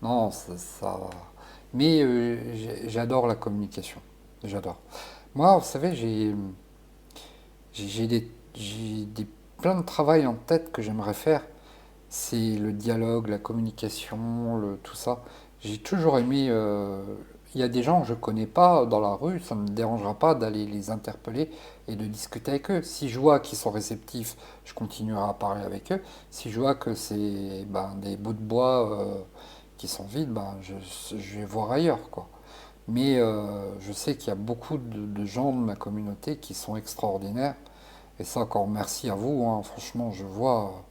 Speaker 1: Non, mais j'adore la communication. J'adore. Moi, vous savez, j'ai plein de travail en tête que j'aimerais faire. C'est le dialogue, la communication, tout ça. J'ai toujours aimé. Il y a des gens que je connais pas dans la rue, ça ne me dérangera pas d'aller les interpeller et de discuter avec eux. Si je vois qu'ils sont réceptifs, je continuerai à parler avec eux. Si je vois que c'est ben, des bouts de bois qui sont vides, ben, je vais voir ailleurs, quoi. Mais je sais qu'il y a beaucoup de gens de ma communauté qui sont extraordinaires. Et ça, encore merci à vous, hein. Franchement, je vois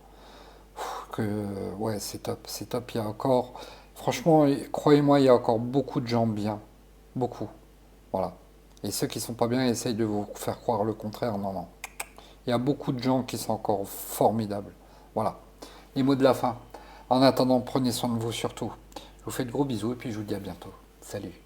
Speaker 1: que ouais, c'est top, c'est top. Il y a encore, franchement, croyez-moi, il y a encore beaucoup de gens bien, beaucoup. Voilà. Et ceux qui sont pas bien essayent de vous faire croire le contraire. Non, non. Il y a beaucoup de gens qui sont encore formidables. Voilà. Les mots de la fin. En attendant, prenez soin de vous surtout. Je vous fais de gros bisous et puis je vous dis à bientôt. Salut.